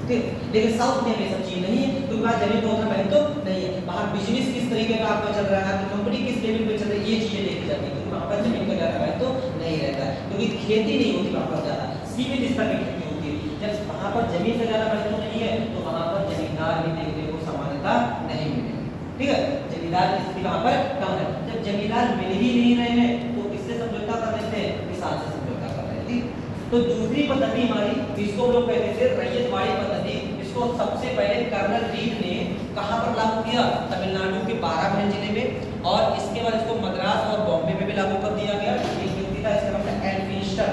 ठीक, लेकिन साउथ में ये सब चीज नहीं है, क्योंकि वहाँ जमीन का उतना महत्व नहीं है। वहाँ बिजनेस किस तरीके का आपका चल रहा है, आपकी कंपनी किस लेवल पे चल रही है, ये चीजें देखी जाती है, क्योंकि वहाँ पर जमीन का ज्यादा महत्व नहीं रहता है, क्योंकि खेती नहीं होती वहाँ पर ज्यादा, सीमित स्तर की खेती होती है। जब वहाँ पर जमीन का ज्यादा महत्व नहीं है तो वहाँ पर जमींदार भी देखने को समानता नहीं मिलेगी, ठीक है। जमींदार की स्थिति वहाँ पर कम है। जब जमींदार मिल ही नहीं रहे हैं तो किससे समझौता कर लेते हैं, किसान से समझौता कर रहे हैं, ठीक। तो दूसरी पद्धति हमारी, इसको हम लोग कहते थे रैयतवाड़ी पद्धति। इसको सबसे पहले कर्नल रीड ने कहां पर लागू किया, तमिलनाडु के 12 महल जिले में, और इसके बाद इसको मद्रास और बॉम्बे में भी लागू कर दिया गया। एक व्यक्ति था, इसका नाम है एल्फिंस्टन,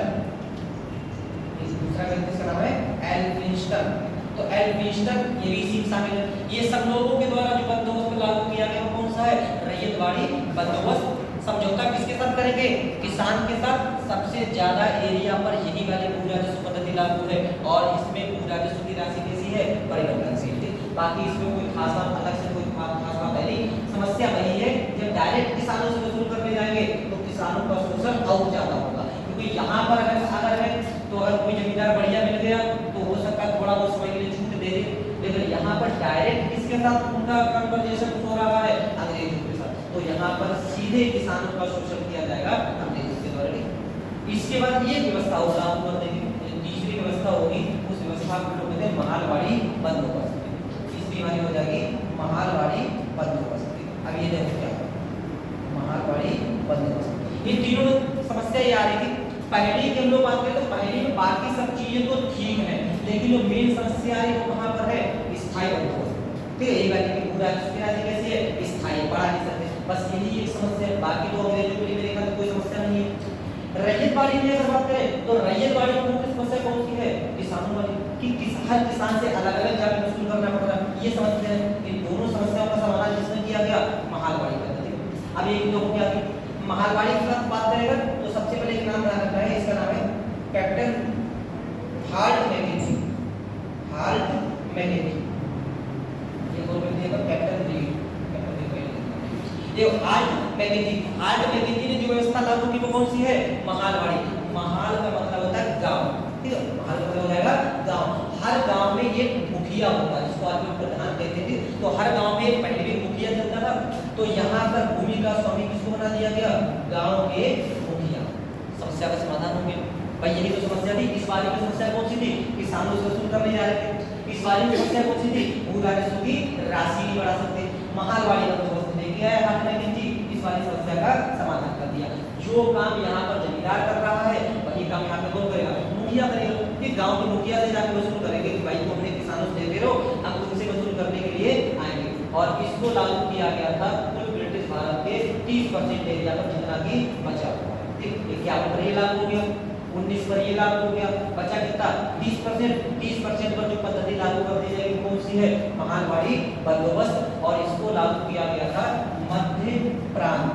दूसरा व्यक्ति का नाम है एल्फिंस्टन। तो तो एडमिनिस्टर ये भी इसी में शामिल है। ये सब लोगों के द्वारा जो बंदोबस्त लागू किया गया वो कौन सा है? रैयतवाड़ी बंदोबस्त समझौता। किसके साथ करेंगे? किसान के साथ। सबसे ज्यादा एरिया पर यही वाली भू राजस्व पद्धति लागू है और इसमें भू राजस्व की राशि कैसी है? परिवर्तनशील है। बाकी इसमें कोई खास बात अलग से कोई खास बात है नहीं। समस्या वही है जब डायरेक्ट किसानों से वसूल करने जाएंगे तो किसानों का शोषण और ज्यादा होगा, क्योंकि यहाँ पर अगर है तो अगर कोई जमींदार बढ़िया मिल गया तो हो सकता है थोड़ा बहुत समय के लिए छूट दे दे, लेकिन यहाँ पर डायरेक्ट किसके साथ उनका कन्वर्जेशन हो रहा है? अंग्रेजों के साथ। तो यहाँ पर सीधे किसानों का शोषण किया जाएगा अंग्रेजों के द्वारा। इसके बाद ये व्यवस्था होगा, आपको देखिए तीसरी व्यवस्था होगी, उस व्यवस्था को लोग कहते हैं महालवाड़ी बंदोबस्त। तीसरी वाली हो जाएगी महालवाड़ी बंदोबस्त। अब ये देखो क्या महालवाड़ी बंदोबस्त, ये तीनों समस्या ये आ रही थी। पहली की हम लोग बात करें तो पहली में बाकी सब चीजें तो ठीक है, लेकिन जो मेन समस्या आ रही है वो कहाँ पर है? स्थायी बंदोबस्त। ठीक है, यही बात है कि पूरा राशि कैसी है? स्थायी, बढ़ा नहीं सकते, बस यही एक समस्या है। बाकी तो अंग्रेजों के लिए मेरे ख्याल में कोई समस्या नहीं है। रैयतवाड़ी की अगर बात करें तो रैयतवाड़ी की मुख्य समस्या कौन सी है? किसानों वाली, कि हर किसान से अलग अलग जाकर वसूल करना पड़ रहा है। ये समस्या है। इन दोनों समस्याओं का समाधान जिसने किया गया? महालवाड़ी पद्धति। अब एक जो क्या थी महालवाड़ी की बात करेगा तो सबसे पहले एक नाम ध्यान रखना है, इसका नाम है captain Hart Mackenzie. Hart Mackenzie ये बोल रहे थे कैप्टन डी, ये हार्ट मैकेंजी। हार्ट मैकेंजी ने जो व्यवस्था लागू की वो कौन सी है? महालवाड़ी। महाल का मतलब होता है गांव, ठीक है, महाल का मतलब हो जाएगा गांव। हर गांव में एक मुखिया होता है जिसको आदमी प्रधान कहते थे। तो हर गांव में पहले भी मुखिया चलता था, तो यहाँ पर भूमि का स्वामी किसको बना दिया गया? गांव के मुखिया। समस्या का समाधान हो गया भाई, यही तो समस्या थी। इस बारे में समस्या कौन सी थी? किसानों से वसूल करने जा रहे थे। इस बारे में समस्या कौन सी थी? भू राजस्व की राशि नहीं बढ़ा सकते। महालवाड़ी बंदोबस्त लेके आया हाथ में जी, इस वाली समस्या का समाधान कर दिया। जो काम यहाँ पर जमींदार कर रहा है वही काम यहाँ पे कौन करेगा? मुखिया करेगा। कि गांव के मुखिया से जाकर वसूल करेंगे कि भाई तुम अपने किसानों से देते रहो, हम तुमसे वसूल करने के लिए आएंगे। और इसको लागू किया गया था कुल ब्रिटिश भारत के 30% एरिया पर जितना की बचा हुआ है। ठीक, 51 पर ये लागू हो गया, 19 पर ये लागू हो गया, बचा कितना? 30%। 30% पर जो पद्धति लागू कर दी जाएगी कौन सी है? महालवाड़ी बंदोबस्त। और इसको लागू किया गया था मध्य प्रांत,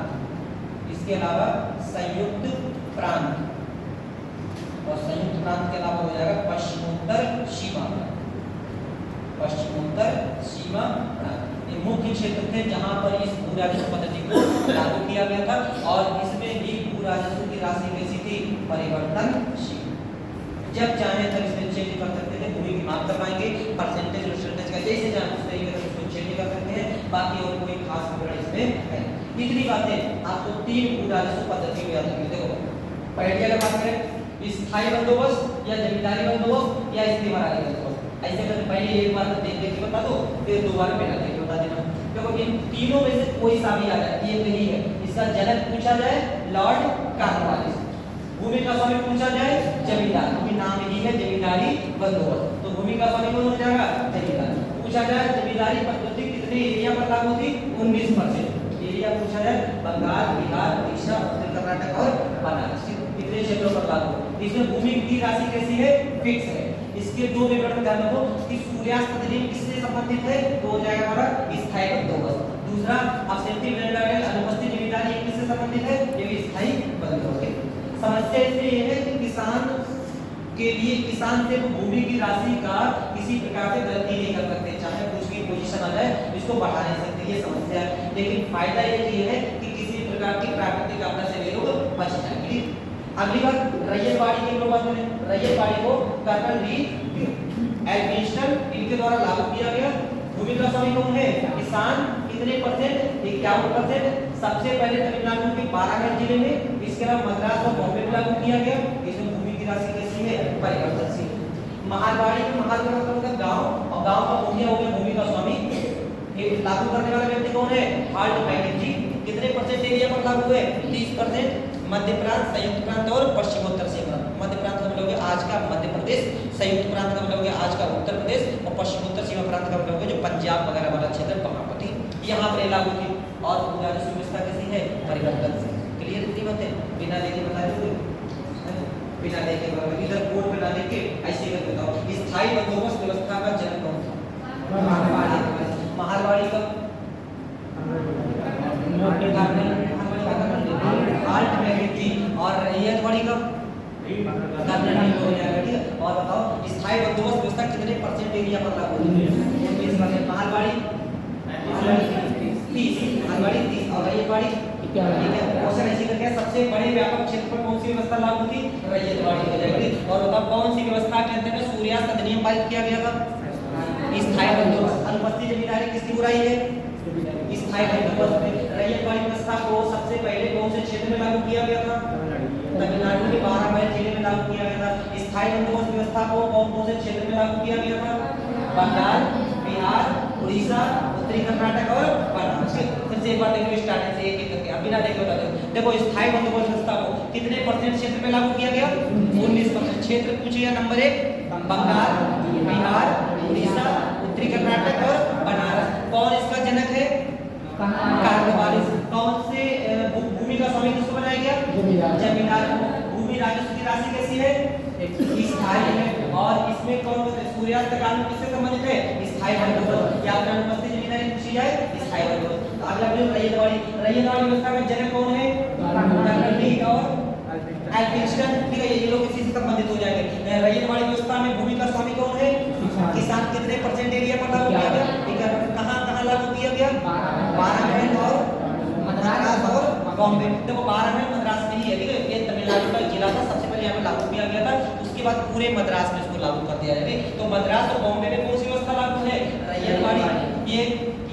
इसके अलावा संयुक्त प्रांत, और संयुक्त प्रांत के अलावा हो जाएगा पश्चिमोत्तर सीमा प्रांत। पश्चिमोत्तर सीमा प्रांत ये मुख्य क्षेत्र थे जहां पर इस भू राजस्व पद्धति को लागू किया गया था। और इसमें भी भू राजस्व की राशि कैसी थी? परिवर्तनशील। जब चाहे तब इसमें चेंज कर सकते थे, भूमि की माप कर पाएंगे, परसेंटेज का जैसे चाहे उस तरीके से उसको चेंज कर सकते हैं। बाकी और कोई खास विवरण इसमें है। इतनी बातें आपको 3 भू राजस्व पद्धति में याद रखनी। देखो पहली अगर बात करें स्थायी बंदोबस्त या जमींदारी बंदोबस्त या इस्तेमारी बंदोबस्त, ऐसे कर पहले एक बार देख के बता दो, फिर दो बार पहला देख के बता देना। देखो इन तीनों में से कोई सा भी आ जाए, ये नहीं है। इसका जनक पूछा जाए लॉर्ड कॉर्नवालिस, भूमि का स्वामी पूछा जाए जमींदार, क्योंकि नाम ही है जमींदारी बंदोबस्त। तो भूमि का स्वामी कौन हो जाएगा? जमींदार। पूछा जाए जमींदारी पद्धति कितने एरिया पर लागू थी? 19%। एरिया पूछा जाए बंगाल, बिहार, उड़ीसा, उत्तर कर्नाटक और बनारस, कितने क्षेत्रों पर लागू। इसमें भूमि की राशि कैसी है? फिक्स है। इसके दो विवरण ध्यान रखो कि सूर्यास्त पद्धति किससे संबंधित है? तो हो जाएगा हमारा स्थायी बंदोबस्त। दूसरा अब्सेंटी लैंड अनुपस्थित जमींदारी किससे संबंधित है? ये भी स्थायी बंदोबस्त। समस्या इसमें यह है कि किसान के लिए किसान से भूमि की राशि का किसी प्रकार से गलती नहीं कर सकते, चाहे कुछ भी पोजीशन आ जाए इसको बढ़ा नहीं सकते, ये समस्या है। लेकिन फायदा ये है कि किसी प्रकार की प्राकृतिक आपदा से वे लोग बच जाएंगे। अगली बात रैयतवाड़ी की लोग बात करें। रैयतवाड़ी को कर्नल डी एडमिनिस्टर इनके द्वारा लागू किया गया। भूमि का स्वामी कौन है? किसान। कितने परसेंट? 51%। सबसे पहले तमिलनाडु के बारागढ़ जिले में, इसके अलावा मद्रास और बॉम्बे में लागू किया गया। इसमें भूमि की राशि कैसी है? परिवर्तनशील। महालवाड़ी में महाल का मतलब होता है गांव, और गांव का मुखिया हो गया भूमि का स्वामी। ये लागू करने वाला व्यक्ति कौन है? Hart Mackenzie. कितने परसेंट एरिया पर लागू है? 30%। मध्य प्रांत, संयुक्त प्रांत और पश्चिमोत्तर सीमा। मध्य प्रांत का मतलब हो गया आज का मध्य प्रदेश, संयुक्त प्रांत का मतलब हो गया आज का उत्तर प्रदेश, और पश्चिमोत्तर सीमा प्रांत का मतलब हो गया जो पंजाब वगैरह वाला क्षेत्र वहां पर थी, यहाँ पर लागू थी। और राजस्व व्यवस्था कैसी है? परिवर्तन से। क्लियर इतनी बातें बिना देखे बता दोगे, बिना देखे इधर कोड बना देके ऐसे कर बताओ। इस स्थायी बंदोबस्त व्यवस्था का जनक कौन था? महारवाड़ी का और रैयतवाड़ी का और बताओ स्थायी बंदोबस्त व्यवस्था कितने परसेंट एरिया पर लागू होती है? महारवाड़ी 30, महारवाड़ी 30 और रैयतवाड़ी क्वेश्चन ऐसे करके सबसे बड़े व्यापक क्षेत्र पर कौन सी व्यवस्था लागू थी? रैयतवाड़ी हो जाएगी। और बताओ कौन सी व्यवस्था के अंतर्गत सूर्यास्त अधिनियम पारित किया गया था? स्थायी बंदोबस्त। अनुपस्थित जमींदारी किसकी बुराई है? स्थायी बंदोबस्त। रैयतवाड़ी व्यवस्था को सबसे पहले कौन से क्षेत्र में लागू किया गया था? तमिलनाडु के 12 माइल जिले में लागू किया गया था। स्थायी बंदोबस्त व्यवस्था को कौन कौन से क्षेत्र में लागू किया गया था? बंगाल, बिहार, उड़ीसा, उत्तरी कर्नाटक और बनारस। फिर से एक बार देखो स्टार्टिंग से एक एक करके, अब बिना देखे बता दो। देखो स्थायी बंदोबस्त व्यवस्था को कितने परसेंट क्षेत्र में लागू किया गया? 19%। क्षेत्र पूछिए नंबर 1 बंगाल, बिहार, उड़ीसा, उत्तरी कर्नाटक और बनारस। कौन इसका जनक है? कार्नवालिस। कौन से भूमि का स्वामी किसको बनाया गया? जमींदार। भूमि राजस्व की राशि कैसी है? स्थायी है। और इसमें कौन सूर्यास्त कानून किससे संबंधित है? स्थायी बंदोबस्त। या अनुपस्थित जमींदारी पूछी जाए स्थायी बंदोबस्त। तो अगला बिंदु रैयतवाड़ी। रैयतवाड़ी व्यवस्था का जनक कौन है? कर्नाटक और एल्फिंस्टन। ठीक है, ये लोग इसी से संबंधित हो जाएंगे। रैयतवाड़ी व्यवस्था में भूमि का स्वामी कौन है? किसान। कितने परसेंट एरिया पर लागू किया गया? कहां कहां लागू किया गया? 12 महल और मद्रास और बॉम्बे। देखो 12 महल मद्रास में ही है, ठीक है, ये तमिलनाडु का जिला था, सबसे पहले यहाँ पे लागू किया गया था, उसके बाद पूरे मद्रास में इसको लागू कर दिया जाएगा। तो मद्रास और बॉम्बे में कौन सी व्यवस्था लागू है? रैयतवाड़ी। ये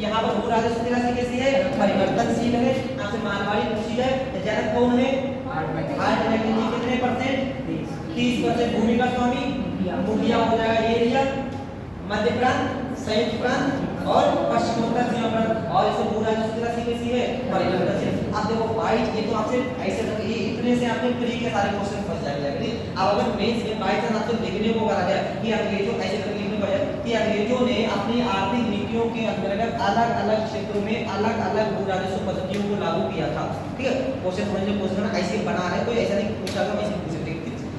यहाँ पर भू राजस्व की राशि कैसी है? परिवर्तनशील है। आपसे मारवाड़ी पूछी जाए तो जनक कौन है? कितने परसेंट? 30%। भूमि का स्वामी मुखिया हो जाएगा एरिया, मध्य प्रांत, संयुक्त प्रांत और पश्चिमोत्तर सीमा प्रांत। और इसे भू राजस्व की राशि कैसी है? परिवर्तनशील। अब देखो भाई ये तो आपसे ऐसे ये इतने से आपने प्री के सारे क्वेश्चन फंस जाएंगे। अब अगर मेंस में बाय चांस आपसे लिखने को करा जाए कि अंग्रेजों ऐसे करके लिखने को जाए कि अंग्रेजों ने अपनी आर्थिक नीतियों के अंतर्गत अलग-अलग क्षेत्रों में अलग-अलग भू राजस्व पद्धतियों को लागू किया था। ठीक है, क्वेश्चन समझ लो, क्वेश्चन ऐसे बना है, कोई ऐसा नहीं पूछा था, ऐसे पूछ सकते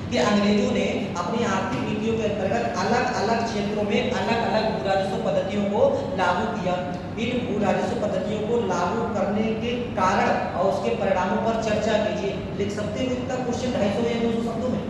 कि अंग्रेजों ने अपनी आर्थिक नीतियों के अंतर्गत अलग-अलग क्षेत्रों में अलग-अलग भू राजस्व पद्धतियों को लागू किया। इन भू राजस्व पद्धतियों को लागू करने के कारण और उसके परिणामों पर चर्चा कीजिए। लिख सकते हो इतना क्वेश्चन 250 या 200 शब्दों में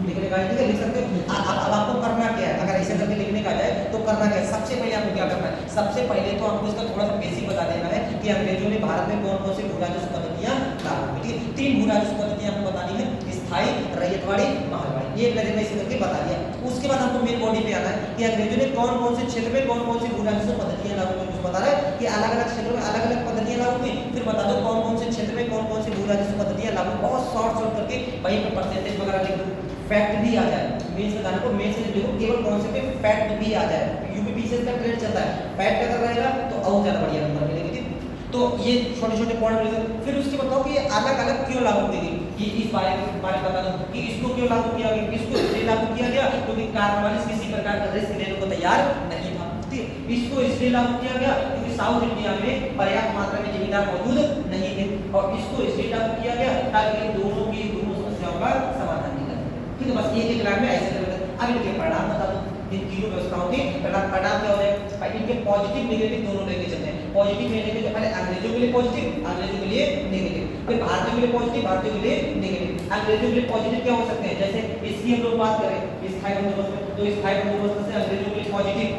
लिखने का, ठीक है, लिख सकते हो। अब आपको करना क्या है, अगर ऐसे करके लिखने का जाए तो करना क्या है? सबसे पहले आपको क्या करना है? सबसे पहले तो आपको इसका थोड़ा सा बेसिक बता देना है कि अंग्रेजों ने भारत में कौन कौन से भू राजस्व पद्धतियां लागू की। ठीक है, 3 भू राजस्व पद्धतियां आपको बतानी है, स्थायी, रैयतवाड़ी, महारवाड़ी। ये मैंने इसे करके बता दिया। उसके बाद आपको मेन बॉडी पे आना है कि अंग्रेजों ने कौन कौन से क्षेत्र में कौन कौन सी भू राजस्व पद्धतियां लागू की। कुछ बता रहा है कि अलग-अलग क्षेत्रों में अलग-अलग पद्धतियां लागू की। फिर बता दो कौन कौन से क्षेत्र में कौन कौन सी भू राजस्व पद्धतियां लागू। बहुत शॉर्ट करके वहीं पे परसेंटेज वगैरह लिख दो, फैक्ट भी आ जाए। मेंस बताने को मेंस में देखो केवल कॉन्सेप्ट पे फैक्ट भी आ जाए। यूपीपीसीएस का ट्रेंड चलता है, फैक्ट अगर रहेगा तो और ज्यादा बढ़िया नंबर मिलेंगे। ठीक, तो ये छोटे-छोटे पॉइंट मिलेंगे। फिर उसके बताओ कि ये अलग-अलग क्यों लागू की गई, ये इस बारे में बता दो कि इसको क्यों लागू किया गया। इसको इसलिए लागू किया गया क्योंकि कार्नवालिस किसी प्रकार का रिस्क लेने को तैयार नहीं था। ठीक, इसको इसलिए लागू किया गया क्योंकि साउथ इंडिया में पर्याप्त मात्रा में जमींदार मौजूद नहीं थे। और इसको इसलिए लागू किया गया ताकि दोनों समस्याओं का समाधान निकले। ठीक है, बस एक लाइन में ऐसे करके अब इनके परिणाम बता दो। इन तीनों व्यवस्थाओं के परिणाम क्या हो जाएगा? इनके पॉजिटिव नेगेटिव दोनों लेके चलते हैं। पॉजिटिव लेने के पहले अंग्रेजों के लिए पॉजिटिव, अंग्रेजों के लिए नेगेटिव, फिर भारतीयों के लिए पॉजिटिव, भारतीयों के लिए नेगेटिव। अंग्रेजों के लिए पॉजिटिव क्या हो सकते हैं? जैसे इसकी हम लोग बात करें स्थायी बंदोबस्त में, तो स्थायी बंदोबस्त से अंग्रेजों के लिए पॉजिटिव,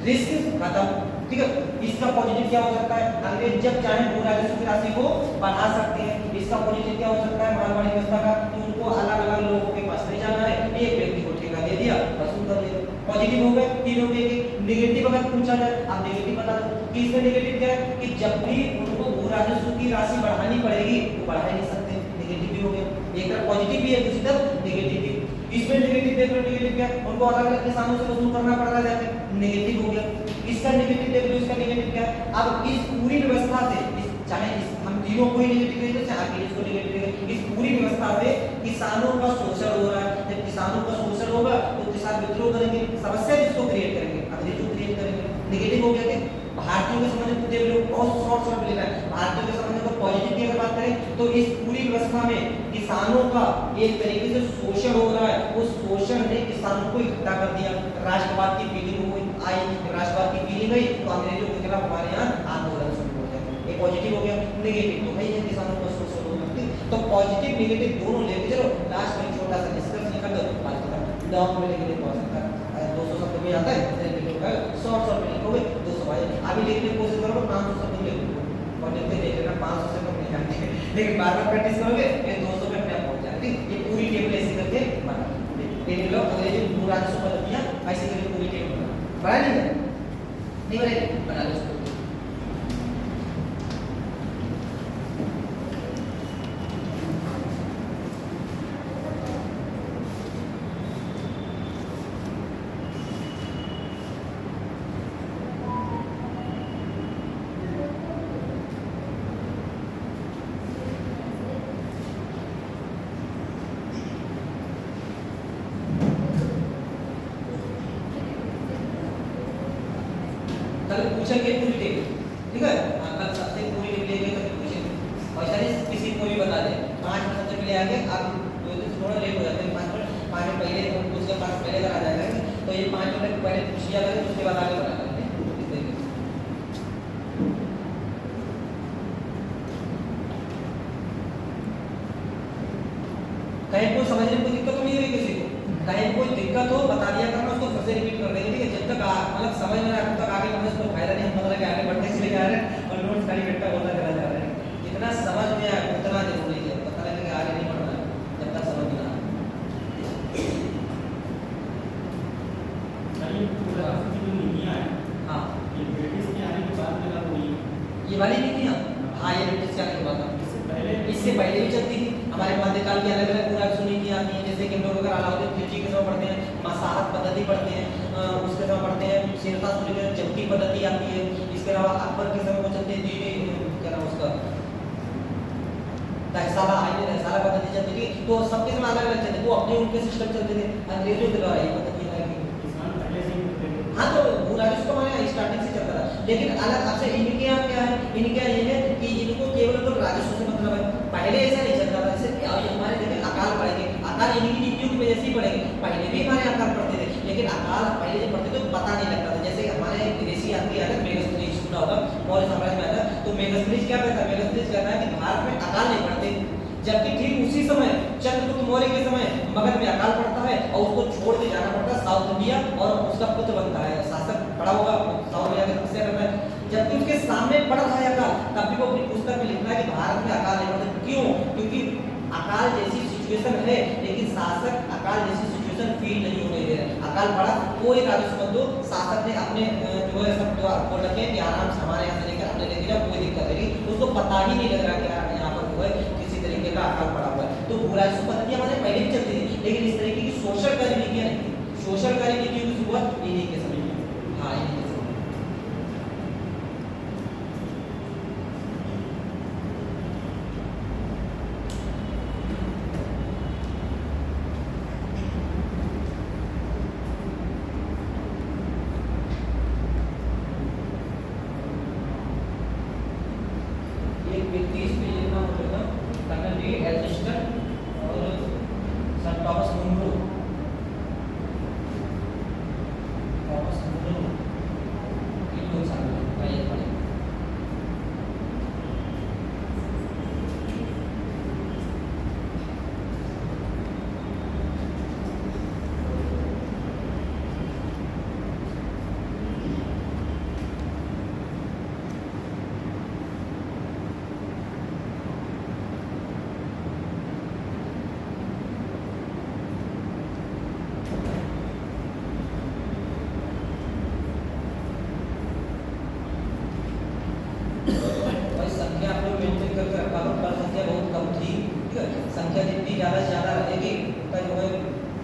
रिस्क खत्म। ठीक है, इसका पॉजिटिव क्या हो सकता है? अंग्रेज जब चाहे भू राजस्व की राशि को बढ़ा सकते हैं। इसका पॉजिटिव क्या हो सकता है? मारवाड़ी व्यवस्था का कि उनको अलग-अलग लोगों के पास नहीं जाना है, एक व्यक्ति को ठेका दे दिया, वसूल कर लिया। पॉजिटिव हो गए, तीन हो गए। नेगेटिव अगर पूछा जाए, आप नेगेटिव बता दो कि इसमें नेगेटिव क्या है कि जब भी उनको भू राजस्व की राशि बढ़ानी पड़ेगी वो बढ़ा नहीं सकते, नेगेटिव भी हो गया। एक तरफ पॉजिटिव भी है, दूसरी तरफ नेगेटिव भी। इसमें नेगेटिव देख लो, नेगेटिव क्या है? उनको अलग-अलग किसानों से वसूल करना पड़ रहा है, नेगेटिव हो गया। इसका नेगेटिव देख लो, इसका नेगेटिव क्या है? अब इस पूरी व्यवस्था से चाहे हम तीनों को ही नेगेटिव देंगे, चाहे आप इसको नेगेटिव देंगे, इस पूरी व्यवस्था से किसानों का शोषण हो रहा है। जब किसानों का शोषण होगा तो किसान विद्रोह करेंगे, समस्या जिसको क्रिएट करेंगे, अंग्रेजों क्रिएट करेंगे। नेगेटिव हो गया कि भारतीयों के संबंध में देख लो, बहुत शॉर्ट लिखा है। भारतीयों के संबंध में पॉजिटिव की अगर बात करें तो इस पूरी व्यवस्था में किसानों का एक तरीके से शोषण हो रहा है। उस शोषण ने किसानों को इकट्ठा कर दिया, राष्ट्रवाद की फीलिंग आई, राष्ट्रवाद की फीलिंग आई तो अंग्रेजों के खिलाफ हमारे यहाँ आंदोलन शुरू हो गया। ये पॉजिटिव हो गया। नेगेटिव तो भाई ये किसानों को सोच तो पॉजिटिव नेगेटिव दोनों लेके चलो, लास्ट में छोटा सा डिस्कस निकल दो, बात खत्म। लॉन्ग में लिखने को सकता है 200 शब्द में आता है, इतने लिखोगे शॉर्ट शॉर्ट में लिखोगे 200 भाई। अभी लिखने की कोशिश करोगे 500 शब्द लिखोगे और लिखते देख लेना 500 से कम नहीं आएंगे, लेकिन बार-बार प्रैक्टिस करोगे ये 200 पे अपने आप पहुंच जाएगा। ठीक, ये पूरी टेबल ऐसे करके बना ये लोग अंग्रेजी पूरा राजस्व पद्धतियां ऐसे करके पूरी टेबल बना नहीं बनेगी, बना लो इसको। कल पूछेंगे पूरी टेबल, ठीक है? हाँ, कल सबसे पूरी टेबल लेके कल पूछेंगे और शायद किसी को भी बता दे 5 मिनट सबसे पहले आगे। आप थोड़ा लेट हो जाते हैं 5 मिनट, 5 मिनट पहले उसके पास पहले आ जाएगा तो ये 5 मिनट पहले पूछ लिया करें, उसके बाद आगे बढ़ा करेंगे। कहीं कोई समझने में कोई दिक्कत तो नहीं हुई किसी को? कहीं कोई दिक्कत हो बता दिया करना, उसको फिर से रिपीट कर देंगे, ठीक है? जब तक मतलब समझ में आए तब तक आगे बढ़ने से कोई फायदा नहीं। हम मतलब कि आगे बढ़ने के लिए जा रहे हैं और नोट्स खाली इकट्ठा होता चला जा रहा है। जितना समझ में आए उतना जरूरी है, पता लगे कि आगे नहीं बढ़ना है जब तक समझ में ना आए। हाँ, ये वाली नीतियाँ, हाँ ये ब्रिटिश के आने के बाद, इससे पहले भी चलती थी। हमारे मध्यकाल की अलग अलग पूरा सुनी आती है, जैसे कि हम लोग अगर अलाउद्दीन खिलजी के समय पढ़ते हैं, मसाहत पद्धति पढ़ते हैं, उसके समय पढ़ते हैं शेरशाह सूरी की जब्ती पद्धति आती है। इसके अलावा अकबर के समय वो चलती है क्या नाम उसका तहसाला तहसाला पद्धति चलती थी। तो सबके समय अलग अलग चलते, वो अपने उनके सिस्टम चलते थे। अंग्रेजों के द्वारा ये पद्धति हाँ तो पूरा इसको हमारे स्टार्टिंग से चलता था, लेकिन अलग अब से इनके यहाँ क्या है, इनके यहाँ ये है कि इनको केवल तो राजस्व से मतलब है। पहले ऐसा नहीं चलता था, जैसे हमारे जगह अकाल पढ़ेंगे, अकाल इनकी नीतियों की वजह से ही पढ़ेंगे। पहले भी हमारे अकाल पढ़ते थे, लेकिन अकाल पहले जब पढ़ते तो पता नहीं लगता था। जैसे हमारे विदेशी यात्री आते मेगास्थनीज सुना होगा, मौर्य साम्राज्य में आता तो मेगास्थनीज क्या कहता है, मेगास्थनीज कहता है कि भारत में अकाल नहीं पढ़ते, जबकि ठीक उसी समय चंद्रगुप्त मौर्य के समय मगध में अकाल पड़ता है और उसको छोड़ के जाना पड़ता है साउथ इंडिया और उसका पुत्र बनता है शासक, पड़ा होगा साउथ इंडिया की तपस्या करता है। जबकि उसके सामने पड़ रहा है अकाल, तब भी वो अपनी पुस्तक में लिखता है कि भारत में अकाल नहीं पड़ता। क्यों? क्योंकि अकाल जैसी सिचुएशन है, लेकिन शासक अकाल जैसी सिचुएशन फील नहीं होने दे रहे। अकाल पड़ा, कोई राजस्व बंधु शासक ने अपने जो है सब बोल रखे कि आराम से हमारे यहाँ से लेकर अपने लेके जाओ, कोई दिक्कत नहीं, उसको पता ही नहीं लग रहा कि यहाँ पर जो है किसी तरीके का अकाल पड़ा हुआ है। तो भूराजस्व पद्धति हमारे पहले भी चलती थी, लेकिन इस तरीके की शोषणकारी नीतियाँ नहीं थी। शोषणकारी नीतियों की शुरुआत इन्हीं के समय में, हाँ इन्हीं के समय। संख्या जितनी ज़्यादा से ज़्यादा रहेगी उतना जो है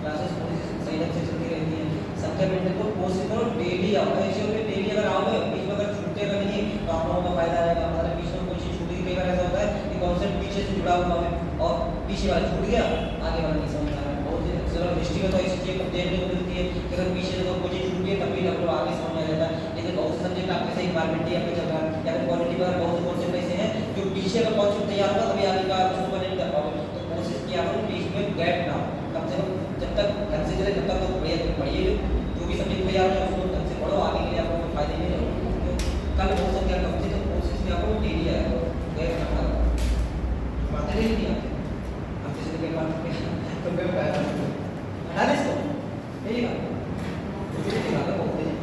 क्लासेस पूरी सही ढंग से चलती रहती है। संख्या मेंटेन को कोशिश करो डेली आओ, ऐसे होकर डेली अगर आओगे, बीच में अगर छूटेगा नहीं तो आप लोगों का फायदा रहेगा। हमारे बीच में कोई चीज़ छूटी, कई बार ऐसा होता है कि कॉन्सेप्ट पीछे से जुड़ा हुआ है और पीछे वाला छूट गया, आगे वाला नहीं समझ आ रहा है। बहुत चलो हिस्ट्री में तो ऐसी चीज़ देखने को मिलती है कि अगर पीछे से कोई चीज़ छूट गई तब भी हम लोग आगे समझ आ जाता है। लेकिन बहुत से सब्जेक्ट आपके से इन्वायरमेंटली आपके चल रहा है या फिर क्वालिटी पर बहुत से कॉन्सेप्ट ऐसे हैं जो पीछे का कॉन्सेप्ट तैयार होगा तभी आगे का उसको नहीं कर पाओगे। तो कोशिश किया करो बीच में गैप ना हो, कम से कम जब तक ढंग से चले तब तक तो पढ़िए जो जो भी सब्जेक्ट तैयार है उसको ढंग से पढ़ो, आगे के लिए आपको कोई फायदे नहीं होगा। तो कल हो सकता है कम से कम कोर्सेज में आपको डेली आएगा, गैर नंबर बातें नहीं किया आप जैसे के बात तो मैं फायदा हटा दे इसको यही का तो ये दिखाता बहुत है।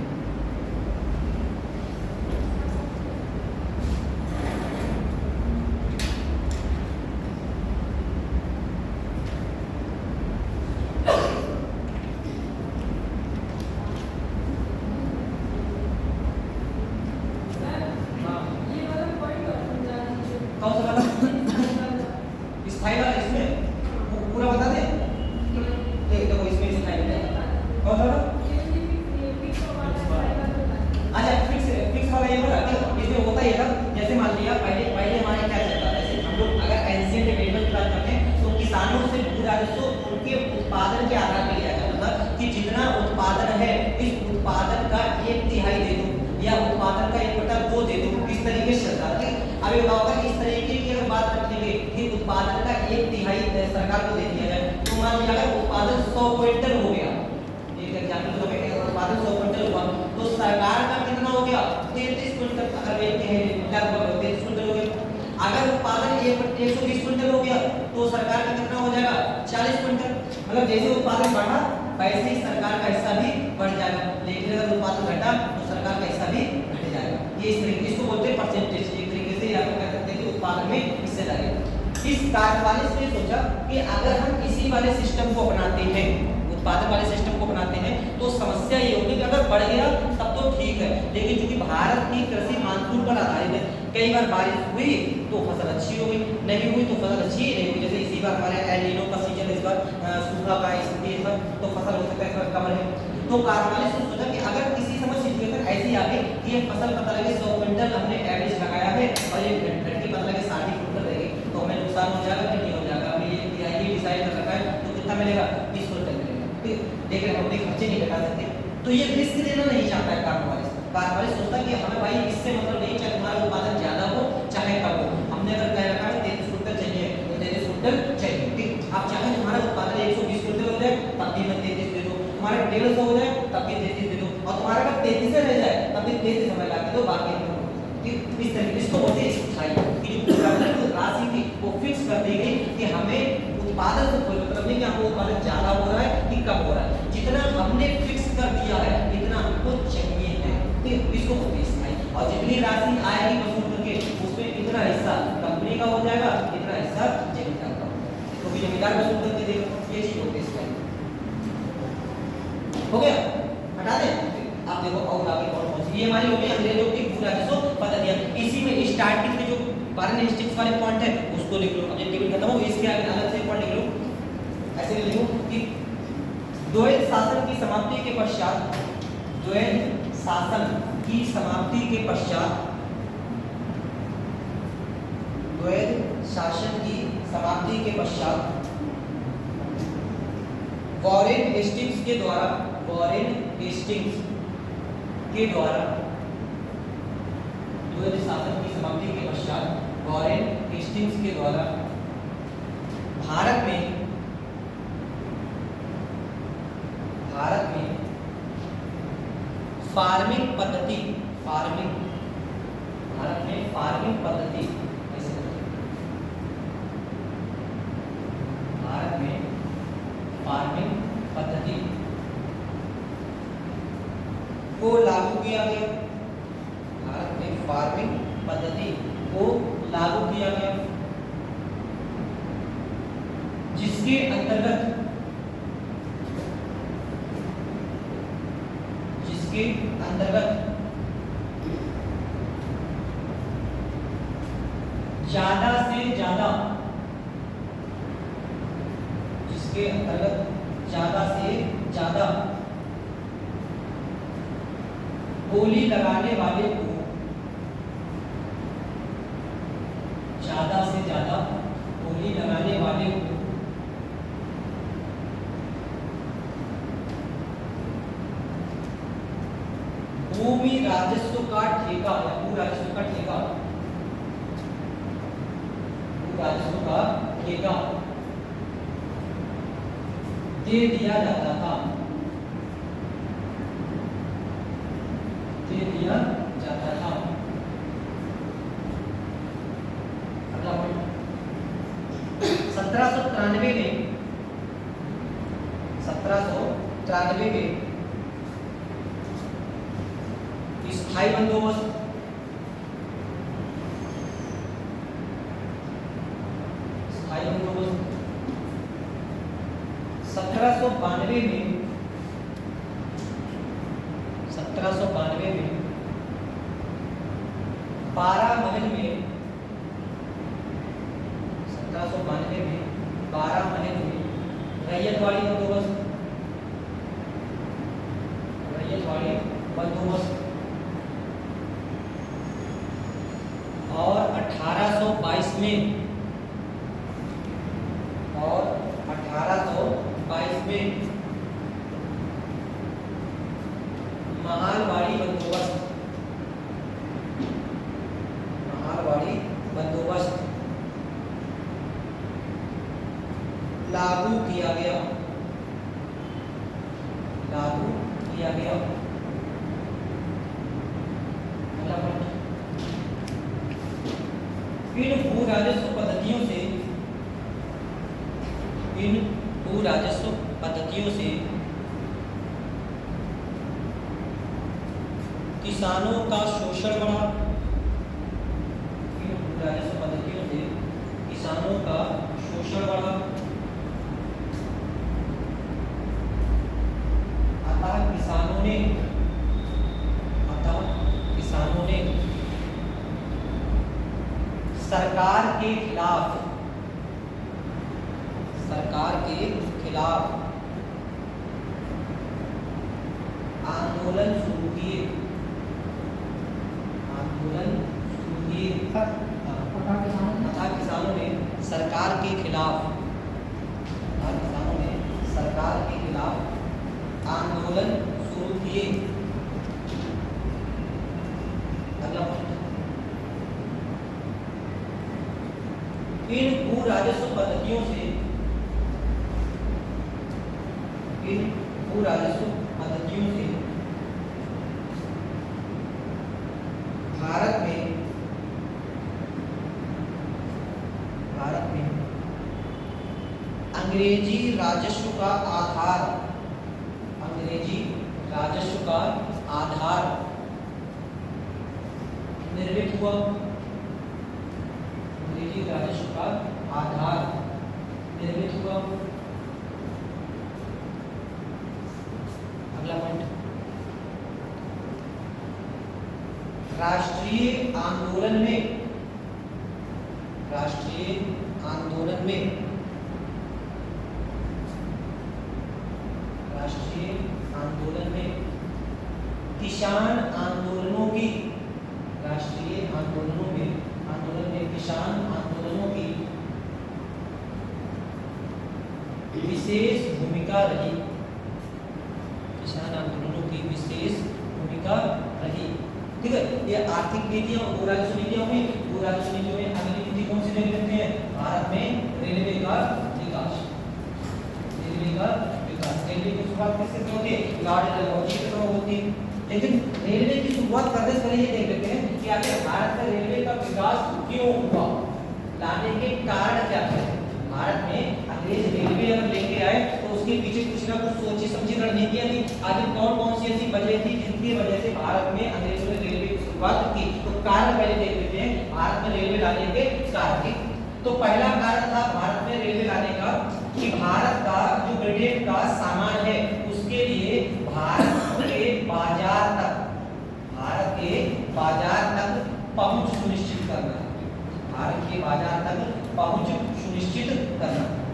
सरकार को दे दिया जाए तो मान लिया अगर उत्पादन 100 क्विंटल हो गया, एक एग्जांपल तो है उत्पादन 100 क्विंटल हुआ तो सरकार का कितना हो गया 33 क्विंटल, अगर बेचते हैं लगभग 33 क्विंटल हो गया। अगर उत्पादन 120 क्विंटल हो गया तो सरकार का कितना हो जाएगा 40 क्विंटल। मतलब जैसे उत्पादन बढ़ा वैसे ही सरकार का हिस्सा भी बढ़ जाएगा, लेकिन अगर उत्पादन घटा तो सरकार का हिस्सा भी घट जाएगा। ये इस तरीके इसको बोलते हैं परसेंटेज, एक तरीके से आप कह सकते हैं कि उत्पादन में हिस्सेदारी। इस कार्यपालिका ने सोचा कि अगर हम इसी वाले सिस्टम को अपनाते हैं, उत्पादन वाले सिस्टम को अपनाते हैं तो समस्या ये होगी कि अगर बढ़ गया तब तो ठीक है, लेकिन चूंकि भारत की कृषि मानसून पर आधारित है, कई बार बारिश हुई तो फसल अच्छी हो गई, नहीं हुई तो फसल अच्छी नहीं हुई। जैसे इसी बार हमारे एल नीनो का सीजन, इस बार सूखा का स्थिति, इस बार तो फसल हो सकता है इस बार कम है। तो कार्यपालिका ने सोचा कि अगर किसी समय सिचुएशन ऐसी आ गई कि ये फसल पता लगे 100 क्विंटल हमने एवरेज लगाया है और ये घट के पता लगे 60 क्विंटल रहेगी तो हमें नुकसान हो जाएगा कि नहीं हो जाएगा, हमें ये डिसाइड कर रखा है तो कितना मिलेगा 20 क्विंटल मिलेगा, ठीक। लेकिन हम अपने खर्चे नहीं घटा सकते, तो ये रिस्क लेना नहीं चाहता है कार्यपालिका सोचता है कि हमें भाई इससे मतलब नहीं, चाहे तुम्हारा उत्पादन ज्यादा हो चाहे कम हो, हमने अगर कह रखा है 33 क्विंटल चाहिए तो 33 क्विंटल चाहिए, ठीक। आप चाहे तुम्हारा उत्पादन 120 क्विंटल हो जाए तब भी मैं 33 दे दो, तुम्हारा 150 हो जाए तब भी 33 दे दो, और तुम्हारा अगर 33 रह जाए तब भी 33 हमें ला के दो, बाकी ठीक। इस तरीके इसको बोलते हैं स्थायी, कि जो राशि थी वो फिक्स कर दी गई कि हमें उत्पादन से कोई मतलब नहीं कि हमको उत्पादन ज्यादा हो रहा है कि कम हो रहा है, जितना हमने फिक्स कर दिया है इतना हमको चाहिए है, ठीक। इसको बोलते हैं स्थायी। और जितनी राशि आएगी वसूल करके उसमें इतना हिस्सा कंपनी का हो जाएगा, इतना हिस्सा जमींदार का, तो भी जमींदार वसूल करके देगा, ये चीज होती है स्थायी। हो गया, हटा दें। आप देखो और आगे कौन कौन सी, ये हमारी हो गई अंग्रेजों की भू राजस्व पद्धतियां। इसी में स्टार्टिंग के जो फॉरेन स्टेट्स वाले पॉइंट है उसको लिख लो, अब जब टिकट खत्म हो इसके आगे अलग से पॉइंट लिख लो, ऐसे लिखो कि द्वैध शासन की समाप्ति के पश्चात, द्वैध शासन की समाप्ति के पश्चात, द्वैध शासन की समाप्ति के पश्चात वॉरेन हेस्टिंग्स के द्वारा, वॉरेन हेस्टिंग्स के द्वारा, द्वैध शासन की समाप्ति के पश्चात वॉरेन हेस्टिंग्स के द्वारा भारत में फार्मिंग पद्धति, फार्मिंग, भारत में फार्मिंग पद्धति, भारत में फार्मिंग पद्धति को लागू किया गया, भारत में फार्मिंग पद्धति को लागू किया गया, जिसके अंतर्गत ज्यादा से ज्यादा, जिसके अंतर्गत ज्यादा से ज्यादा बोली लगाने वाले को, ज्यादा से ज्यादा बोली लगाने वाले को भूमि राजस्व का ठेका या भू राजस्व का ठेका, भू राजस्व का ठेका दे दिया जाता था, ये दिया जाता था। अगला पॉइंट 1793 में 1793 में स्थायी बंदोबस्त स्थायी बंदोबस्त 1792 में 1792 में बारामहल में 1792 में बारामहल में रैयतवाड़ी बंदोबस्त और 1822 में महालवाड़ी बंदोबस्त लागू किया गया। इन भू राजस्व पद्धतियों से किसानों का शोषण बढ़ा। इन भू राजस्व पद्धतियों से किसानों का शोषण बढ़ा। अतः किसानों ने सरकार के खिलाफ आंदोलन शुरू किए। तथा किसानों ने सरकार के खिलाफ आंदोलन शुरू किए। अगला इन भू राजस्व पद्धतियों से भारत में अंग्रेजी राजस्व का आधार निर्मित हुआ। अंग्रेजी राजस्व का आधार निर्मित हुआ। अगला पॉइंट राष्ट्रीय आंदोलन में किसान आंदोलन में किसान आंदोलनों की विशेष भूमिका रही। ठीक है, ये आर्थिक नीतियां और राजस्व नीतियों में अगली नीति कौन सी देख लेते हैं? भारत में रेलवे का विकास। रेलवे की शुरुआत किससे होती है? लॉर्ड डलहौजी के समय होती है। लेकिन रेलवे की शुरुआत करने से पहले ये देख लेते हैं कि आखिर भारत में रेलवे का विकास क्यों हुआ, लाने के कारण क्या थे। भारत में अंग्रेज रेलवे अगर लेके आए तो उसके पीछे कुछ ना कुछ सोची समझी रणनीतियां थी। आखिर कौन सी ऐसी वजह थी जिसकी वजह से भारत में अंग्रेजों ने रेलवे की शुरुआत की? तो कारण पहले देख लेते हैं भारत में रेलवे लाने के कारण। तो पहला कारण था भारत में रेलवे लाने का कि भारत का जो ब्रिटेन का सामान है उसके लिए भारत के बाजार तक पहुंच सुनिश्चित करना।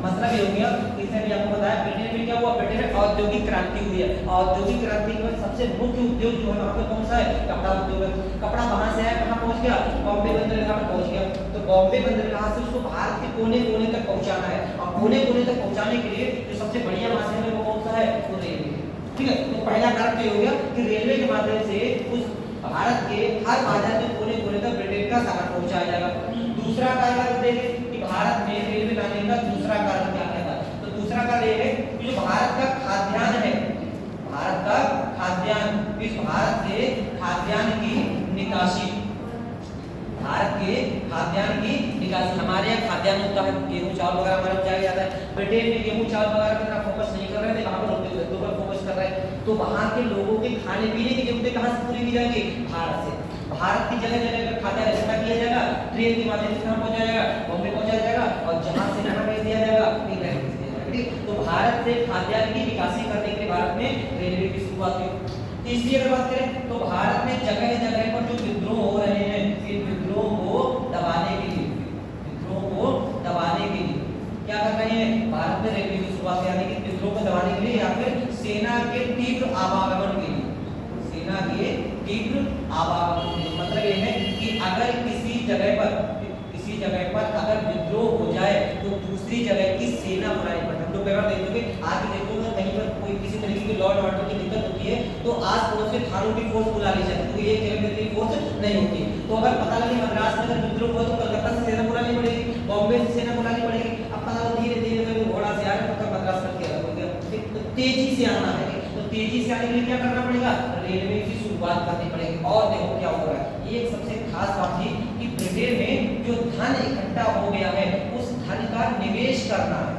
मतलब ये हो गया, इसने भी आपको बताया ब्रिटेन में क्या हुआ, ब्रिटेन में औद्योगिक क्रांति हुई है। औद्योगिक क्रांति में सबसे मुख्य उद्योग जो है वहाँ पे कौन सा है? कपड़ा उद्योग है। कपड़ा कहाँ से आया, कहाँ पहुँच गया? बॉम्बे बंदरगाह में पहुँच गया। तो बॉम्बे बंदरगाह से उसको भारत के कोने कोने तक पहुँचाना है, और कोने कोने तक पहुँचाने के लिए जो सबसे बढ़िया माध्यम है वो कौन सा है? वो रेलवे। ठीक है, तो पहला कारण तो ये हो गया कि रेलवे के माध्यम से उस भारत के हर बाजार में कोने कोने तक ब्रिटेन का सामान पहुँचाया जाएगा। दूसरा कारण देखें कि भारत में रेलवे लाने का दूसरा कारण क्या था? तो दूसरा कारण ये है कि जो भारत का खाद्यान्न है, इस भारत से खाद्यान्न नहीं होता है, गेहूं चावल वगैरह हमारा जाया जाता है। ब्रिटेन में गेहूं चावल वगैरह पर इतना फोकस नहीं कर रहे थे, कहाँ पर लोकल फोकस कर रहे हैं। तो वहाँ के लोगों के खाने पीने की जरूरतें कहाँ से पूरी की जाएंगी? भारत से। भारत की जगह जगह पर खाद्य रचना किया जाएगा, ट्रेन के माध्यम से कहाँ पहुंचाया जाएगा? बॉम्बे पहुंचाया जाएगा, और जहां से कहाँ भेज दिया जाएगा? इंग्लैंड भेज दिया जाएगा। ठीक, तो भारत से खाद्यान्न की निकासी करने के लिए भारत में रेलवे की शुरुआत हुई। तीसरी अगर बात करें तो भारत में जगह जगह पर जो विद्रोह हो रहे हैं, इन विद्रोह को दबाने के लिए, विद्रोह को दबाने के लिए क्या कर रहे हैं? भारत में रेलवे की शुरुआत, यानी कि विद्रोह को दबाने के लिए या फिर सेना के तीव्र आवागमन के लिए, सेना के तीव्र आवागमन के लिए। मतलब ये है कि अगर किसी जगह पर अगर विद्रोह हो जाए तो दूसरी जगह की सेना बनानी पड़ती है। हम लोग कई बार देखोगे, आज देखोगे कहीं पर कोई किसी तरीके की लॉ एंड ऑर्डर की दिक्कत होती है तो आस पड़ोस के थानों की फोर्स बुला ली जाती है, तो एक जगह में फोर्स नहीं होती। तो अगर पता लगे मद्रास में अगर विद्रोह हुआ तो कलकत्ता से सेना बुलानी पड़ेगी, बॉम्बे से सेना बुलानी पड़ेगी। अब पता लगा धीरे धीरे करके घोड़ा से आ रहा है तो मद्रास तक क्या हो गया। तो तेजी से आना है, तो तेजी से आने के लिए क्या करना पड़ेगा? रेलवे की शुरुआत करनी पड़ेगी। और देखो क्या हो रहा है, ये एक सबसे खास बात थी कि ब्रिटेन में जो धन इकट्ठा हो गया है उस धन का निवेश करना है,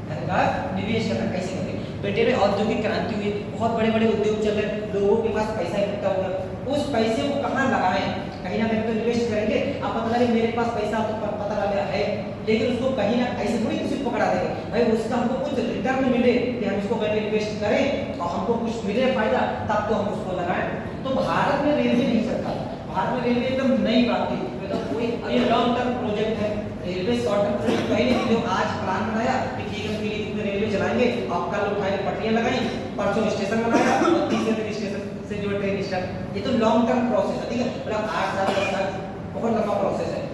धन का निवेश करना कैसे करें? ब्रिटेन में औद्योगिक क्रांति हुई, बहुत बड़े बड़े उद्योग चल रहे, लोगों के पास पैसा इकट्ठा हो गया, उस पैसे को कहाँ लगाएं? कहीं ना कहीं तो इन्वेस्ट करेंगे। अब पता लगे मेरे पास पैसा तो पता लगा है, लेकिन उसको कहीं ना ऐसे थोड़ी किसी को पकड़ा देंगे, भाई उसका हमको कुछ रिटर्न मिले कि हम इसको बैंक इन्वेस्ट करें और हमको कुछ मिले फायदा, तब तो हम उसको लगाएं। तो भारत में रेलवे नहीं चलता, भारत में रेलवे एकदम नई बात थी, मतलब कोई ये लॉन्ग टर्म प्रोजेक्ट है। रेलवे शॉर्ट टर्म प्रोजेक्ट पहले की जो आज प्लान बनाया कि ठीक है इसमें रेलवे चलाएंगे, अब कल उठाए पटरियां लगाई, परसों स्टेशन बनाया और तीसरे दिन स्टेशन से जो ट्रेन स्टार्ट, ये तो लॉन्ग टर्म प्रोसेस है। ठीक है, मतलब 8 साल 10 साल बहुत लंबा प्रोसेस है।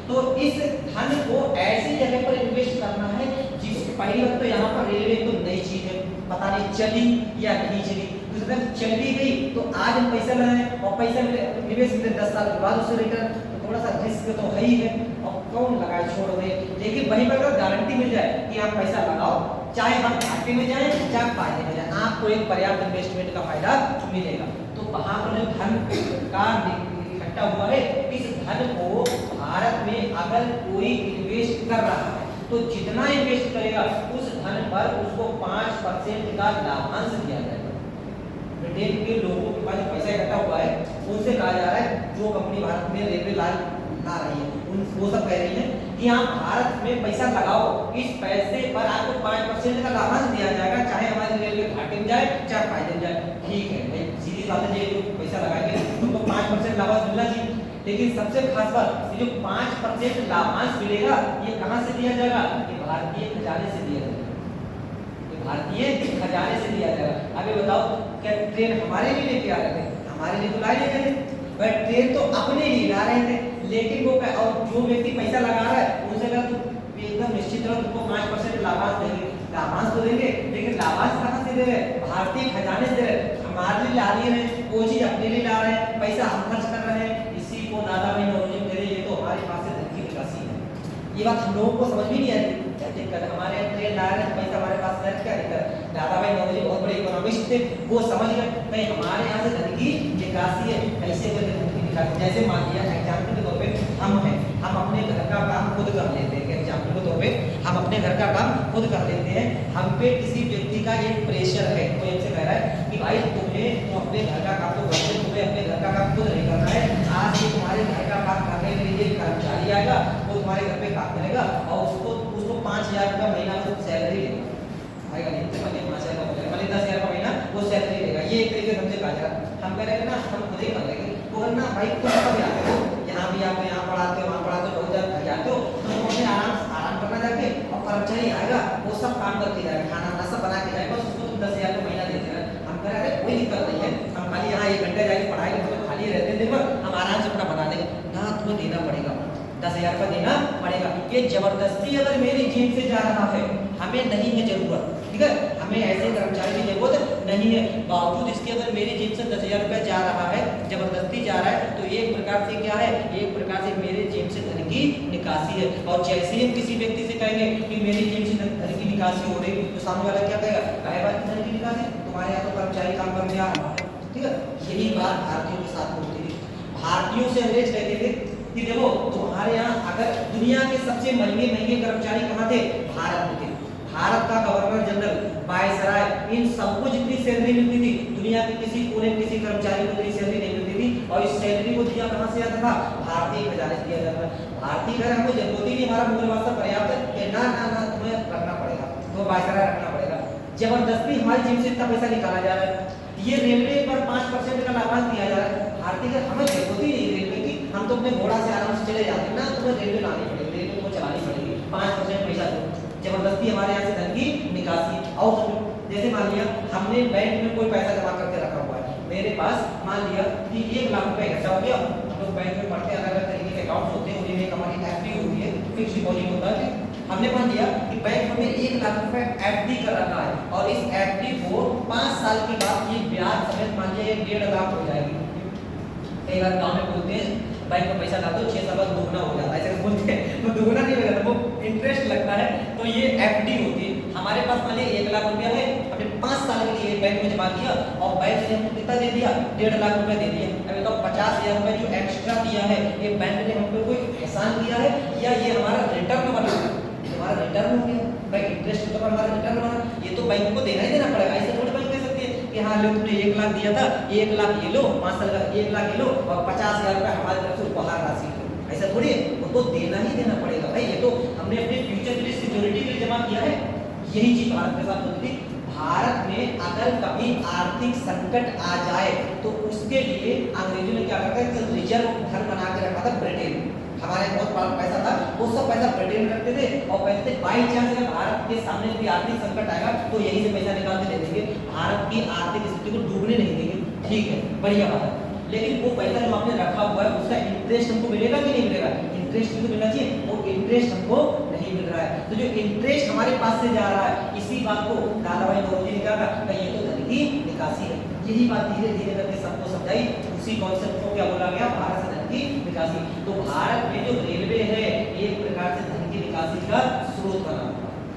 तो इस धन को ऐसी जगह पर इन्वेस्ट करना है जिस पहली बात तो यहाँ पर रेलवे तो नई चीज है, पता नहीं चली या नहीं चली, दूसरी चली गई तो आज हम पैसा लगाए और पैसा मिले, निवेश मिले 10 साल के बाद उससे रिटर्न, तो थोड़ा सा रिस्क तो है ही है और कौन लगाए, छोड़ दे। लेकिन वहीं पर अगर गारंटी मिल जाए कि आप पैसा लगाओ, चाहे हम घाटे में जाए चाहे फायदे में जाए, आपको एक पर्याप्त इन्वेस्टमेंट का फायदा मिलेगा। तो वहां पर जो धन का इकट्ठा हुआ है, इस धन को भारत में अगर कोई इन्वेस्ट कर रहा है तो जितना इन्वेस्ट करेगा उस धन पर उसको 5% का लाभांश दिया जाएगा। ब्रिटेन के लोगों के पास पैसा इकट्ठा हुआ है, उनसे कहा जा रहा है जो कंपनी भारत में रेलवे ला रही है वो सब कह रही है कि आप भारत में पैसा लगाओ, इस पैसे पर आपको 5% का लाभांश दिया जाएगा, चाहे हमारी रेलवे घाटे में जाए चाहे फायदे में जाए। ठीक है भाई, सीधी बात है, जो पैसा लगाएंगे तुमको 5% लाभांश मिलना चाहिए। लेकिन सबसे खास बात, ये जो 5% लाभांश मिलेगा ये कहां से दिया जाएगा? ये भारतीय खजाने से दिया जाएगा, ये भारतीय खजाने से दिया जाएगा। अब ये बताओ, क्या ट्रेन हमारे लिए लेके आ रहे थे? हमारे लिए तो लाए नहीं थे, वह ट्रेन तो अपने लिए ला रहे थे, लेकिन वो और जो व्यक्ति पैसा लगा रहा है उनसे अगर तुम एकदम निश्चित रहो तुमको 5% लाभांश देंगे, लाभांश तो देंगे, लेकिन लाभांश कहां से दे रहे? भारतीय खजाने से दे रहे। हमारे लिए ला रही है, वो चीज अपने लिए ला रहे हैं, पैसा हम खर्च कर रहे हैं, इसी को दादा भाई नौरोजी दे रहे, ये तो हमारे पास से धन की निकासी है। ये बात हम लोगों को समझ भी नहीं आती, क्या दिक्कत है? हमारे ट्रेन ला रहे हैं, पैसा हमारे पास है, क्या दिक्कत? दादा भाई नौरोजी बहुत बड़े इकोनॉमिस्ट थे, वो समझ गए भाई हमारे यहाँ से धन की निकासी है, कैसे करके धन की निकासी। जैसे मान लिया एग्जाम्पल के तौर पे हम हैं, हम अपने घर का काम खुद कर लेते हैं, एग्जाम्पल के तौर पे हम अपने घर का काम खुद कर लेते हैं, हम पे किसी व्यक्ति का एक प्रेशर है, कोई हमसे कह रहा है कि भाई तुम्हें तो अपने घर का काम तो करते, तुम्हें अपने घर का काम खुद नहीं करना है, आज से तुम्हारे घर का काम करने के लिए कर्मचारी आएगा, वो तुम्हारे घर पे काम करेगा और उसको 5000 रुपया महीना वो सैलरी लेगा, आएगा नहीं तो 5000 का मिलेगा, मतलब 10000 का महीना वो सैलरी लेगा। ये एक तरीके से हमसे कहा जा रहा है, हम कह रहे हैं ना हम खुद ही कर लेंगे, तो ना भाई तुम कब आते हो, यहाँ भी आप यहाँ पढ़ाते हो वहाँ पढ़ाते हो, बहुत ज़्यादा जाते हो, तो तुम अपने आराम करना जाके और कर्मचारी आएगा वो सब काम करके जाएगा, खाना वाना सब बना के जाएगा, बस उसको तुम 10,000 का महीना देते हैं। हम कह रहे हैं कोई दिक्कत नहीं है, हम खाली यहाँ 1 घंटे जाके पढ़ाई तो खाली रहते हैं दिन भर, हम आराम से अपना बना देंगे ना, तुम्हें देना पड़ेगा 10,000 रुपया देना पड़ेगा। ये जबरदस्ती अगर मेरी जेब से जा रहा है, हमें नहीं है जरूरत, ठीक है, हमें ऐसे कर्मचारी की जरूरत नहीं है, बावजूद इसके अगर मेरी जेब से 10,000 रुपया जा रहा है, जबरदस्ती जा रहा है, तो एक प्रकार से क्या है, एक प्रकार से मेरे जेब से धन की निकासी है। और जैसे ही हम किसी व्यक्ति से कहेंगे कि मेरी जेब से धन की निकासी हो रही, तो सामने वाला क्या कहेगा, काहे बात की धन की निकासी, तुम्हारे यहाँ तो कर्मचारी काम करने आ रहा है, ठीक है। यही बात भारतीयों के साथ होती थी, भारतीयों से अंग्रेज कहते थे कि देखो तुम्हारे यहाँ अगर दुनिया के सबसे महंगे महंगे कर्मचारी कहाँ थे, भारत में थे। भारत का गवर्नर जनरल, वायसराय, इन सबको जितनी सैलरी मिलती थी दुनिया के किसी कोने में किसी कर्मचारी को इतनी सैलरी नहीं मिलती थी। और इस सैलरी को दिया कहाँ से जाता था, भारतीय खजाने से दिया जाता था। भारतीय खजाना हमको जरूरत ही नहीं, हमारा मुगल बादशाह पर्याप्त है, ना ना ना तुम्हें रखना पड़ेगा, तो वायसराय रखना पड़ेगा। जबरदस्ती हमारी जेब से इतना पैसा निकाला जा रहा है। ये रेलवे पर 5% का लाभांश दिया जा रहा है। भारतीय का हमें जरूरत ही नहीं रेलवे की, हम तो अपने घोड़ा से आराम से चले जाते हैं ना, तुम्हें रेलवे लानी पड़ेगी, रेलवे को चलानी पड़ेगी, 5% पैसा दो। जबरदस्ती हमारे यहाँ से धन की निकासी। और जैसे मान लिया हमने बैंक में कोई पैसा जमा करके रखा हुआ है, मेरे पास मान लिया कि 1 लाख रुपए इकट्ठा हो गया। हम लोग बैंक में पढ़ते हैं, अलग अलग तरीके के अकाउंट होते हैं, उनमें एक हमारी एफडी होती है, फिक्स डिपॉजिट होता है। हमने मान लिया कि बैंक में 1 लाख रुपए एफडी कर रखा है और इस एफडी को 5 साल के बाद ये ब्याज समेत मान लिया 1.5 लाख हो जाएगी। कई बार गाँव में बोलते हैं बैंक में पैसा डाल दो 6 साल बाद दोगुना हो जाता है, ऐसे बोलते हैं, तो दोगुना नहीं लगता, वो इंटरेस्ट लगता है। तो ये एफडी होती है। हमारे पास मान लिया 1 लाख रुपया है, हमने 5 साल के लिए बैंक में जमा किया और बैंक ने हमको कितना दे दिया, 1.5 लाख रुपए दे दिया। अभी तो 50,000 रुपए जो एक्स्ट्रा दिया है, ये बैंक ने हमको कोई एहसान किया है या ये हमारा रिटर्न बना है, हमारा रिटर्न हो गया, बैंक इंटरेस्ट के ऊपर हमारा रिटर्न बना, ये तो बैंक को देना ही देना पड़ेगा। ऐसे थोड़ी बैंक कह सकती है कि हाँ लो तुमने 1 लाख दिया था, 1 लाख ये लो, 5 साल का 1 लाख ये लो और 50,000 रुपए हमारी तरफ से उपहार राशि लो, ऐसा थोड़ी है, वो तो देना ही देना पड़ेगा भाई। ये तो हमने अपने फ्यूचर के लिए सिक्योरिटी के लिए जमा किया है। यही चीज भारत के साथ होती थी। भारत में अगर कभी आर्थिक संकट आ जाए तो उसके लिए अंग्रेजों ने क्या करता है, रिजर्व धन बना के रखा था ब्रिटेन। हमारे बहुत पैसा था, वो सब पैसा ब्रिटेन में रखते थे और कहते थे बाई चांस अगर भारत के सामने कोई आर्थिक संकट आएगा तो यहीं से पैसा निकाल के दे देंगे, भारत की आर्थिक स्थिति को डूबने नहीं देंगे। ठीक है, बढ़िया बात है। लेकिन वो पैसा जो आपने रखा हुआ है उसका इंटरेस्ट हमको मिलेगा कि नहीं मिलेगा, इंटरेस्ट भी तो मिलना चाहिए, वो इंटरेस्ट हमको नहीं मिल रहा है। तो जो इंटरेस्ट हमारे पास से जा रहा है, इसी बात को दादा भाई नौरोजी ने कहा कि ये तो धन की निकासी है। यही बात धीरे धीरे करके सबको समझाई, उसी कॉन्सेप्ट को क्या बोला गया, भारत से धन की निकासी। तो भारत में जो रेलवे है एक प्रकार से धन की निकासी का स्रोत बना,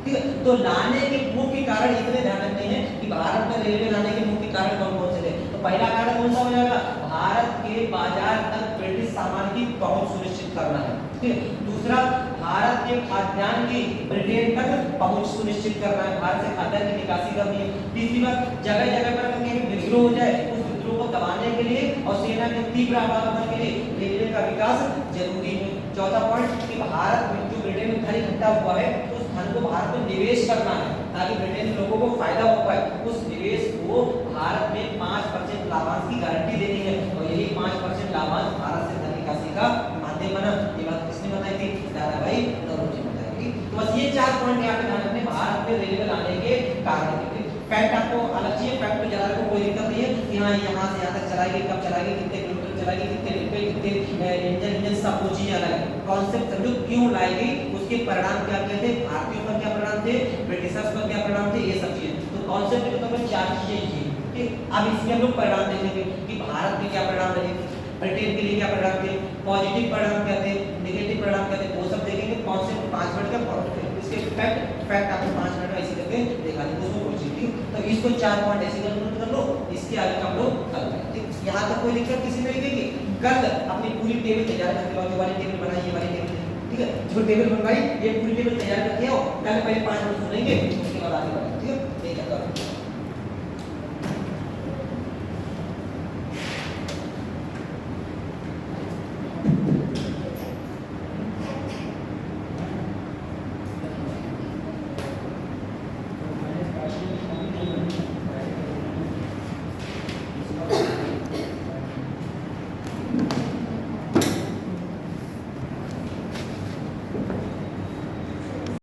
ठीक है। तो लाने के मुख्य कारण इतने ध्यान रखते हैं कि भारत में रेलवे लाने के मुख्य कारण कौन कौन से थे। तो पहला कारण कौन सा हो जाएगा, भारत के बाजार तक ब्रिटिश सामान की पहुंच सुनिश्चित करना है, ठीक है। दूसरा, भारत के खाद्यान्न की ब्रिटेन तक पहुंच सुनिश्चित करना है, भारत से खाद्यान्न की निकासी करनी है। तीसरी बात, जगह जगह पर कहीं विद्रोह हो जाए उस विद्रोह को दबाने के लिए और सेना के तीव्र आवागमन के लिए रेलवे का विकास जरूरी है। चौथा पॉइंट कि भारत में जो ब्रिटेन में धन इकट्ठा हुआ है उस धन को भारत में निवेश करना है ताकि ब्रिटेन के लोगों को फायदा हो पाए। उस निवेश को भारत में 5% लाभांश की गारंटी देनी है और यही 5% लाभांश भारत से धन निकासी का माध्यम बना। ये बात किसने बताई थी, दादा भाई नौरोजी ने बताई थी। तो बस ये 4 पॉइंट यहाँ पे ध्यान रखने, भारत में रेलवे लाने के कारण थे। फैक्ट आपको अलग चाहिए, फैक्ट में जरा को कोई दिक्कत नहीं है कि हाँ यहाँ से यहाँ तक चलाएगी, कब चलाएगी, कितने किलोमीटर चलाएगी, कितने रुपए, कितने इंजन सब कुछ चीजें अलग है। कॉन्सेप्ट समझो क्यों लाएगी, उसके परिणाम क्या क्या थे, भारतीयों पर क्या परिणाम थे, ब्रिटिशर्स पर क्या परिणाम थे, ये सब चीजें। तो कॉन्सेप्ट के तौर पर 4 चीजें ये, ठीक। अब इसमें हम लोग परिणाम देखेंगे कि भारत में क्या परिणाम रहे, ब्रिटेन के लिए क्या परिणाम थे, पॉजिटिव परिणाम क्या थे, नेगेटिव परिणाम क्या थे, वो सब देखेंगे। कॉन्सेप्ट 5 मिनट का पॉइंट, इसके फैक्ट आपको 5 मिनट में ऐसे करके दिखा देंगे उसको पहुंची। तो इसको 4 पॉइंट ऐसे नोट कर लो, इसके आगे हम लोग कल करेंगे। यहाँ तक कोई दिक्कत किसी तरीके की, कल अपनी पूरी टेबल तैयार करके लो, जो वाली टेबल बनाई ये वाली टेबल, ठीक है, जो टेबल बनवाई ये पूरी टेबल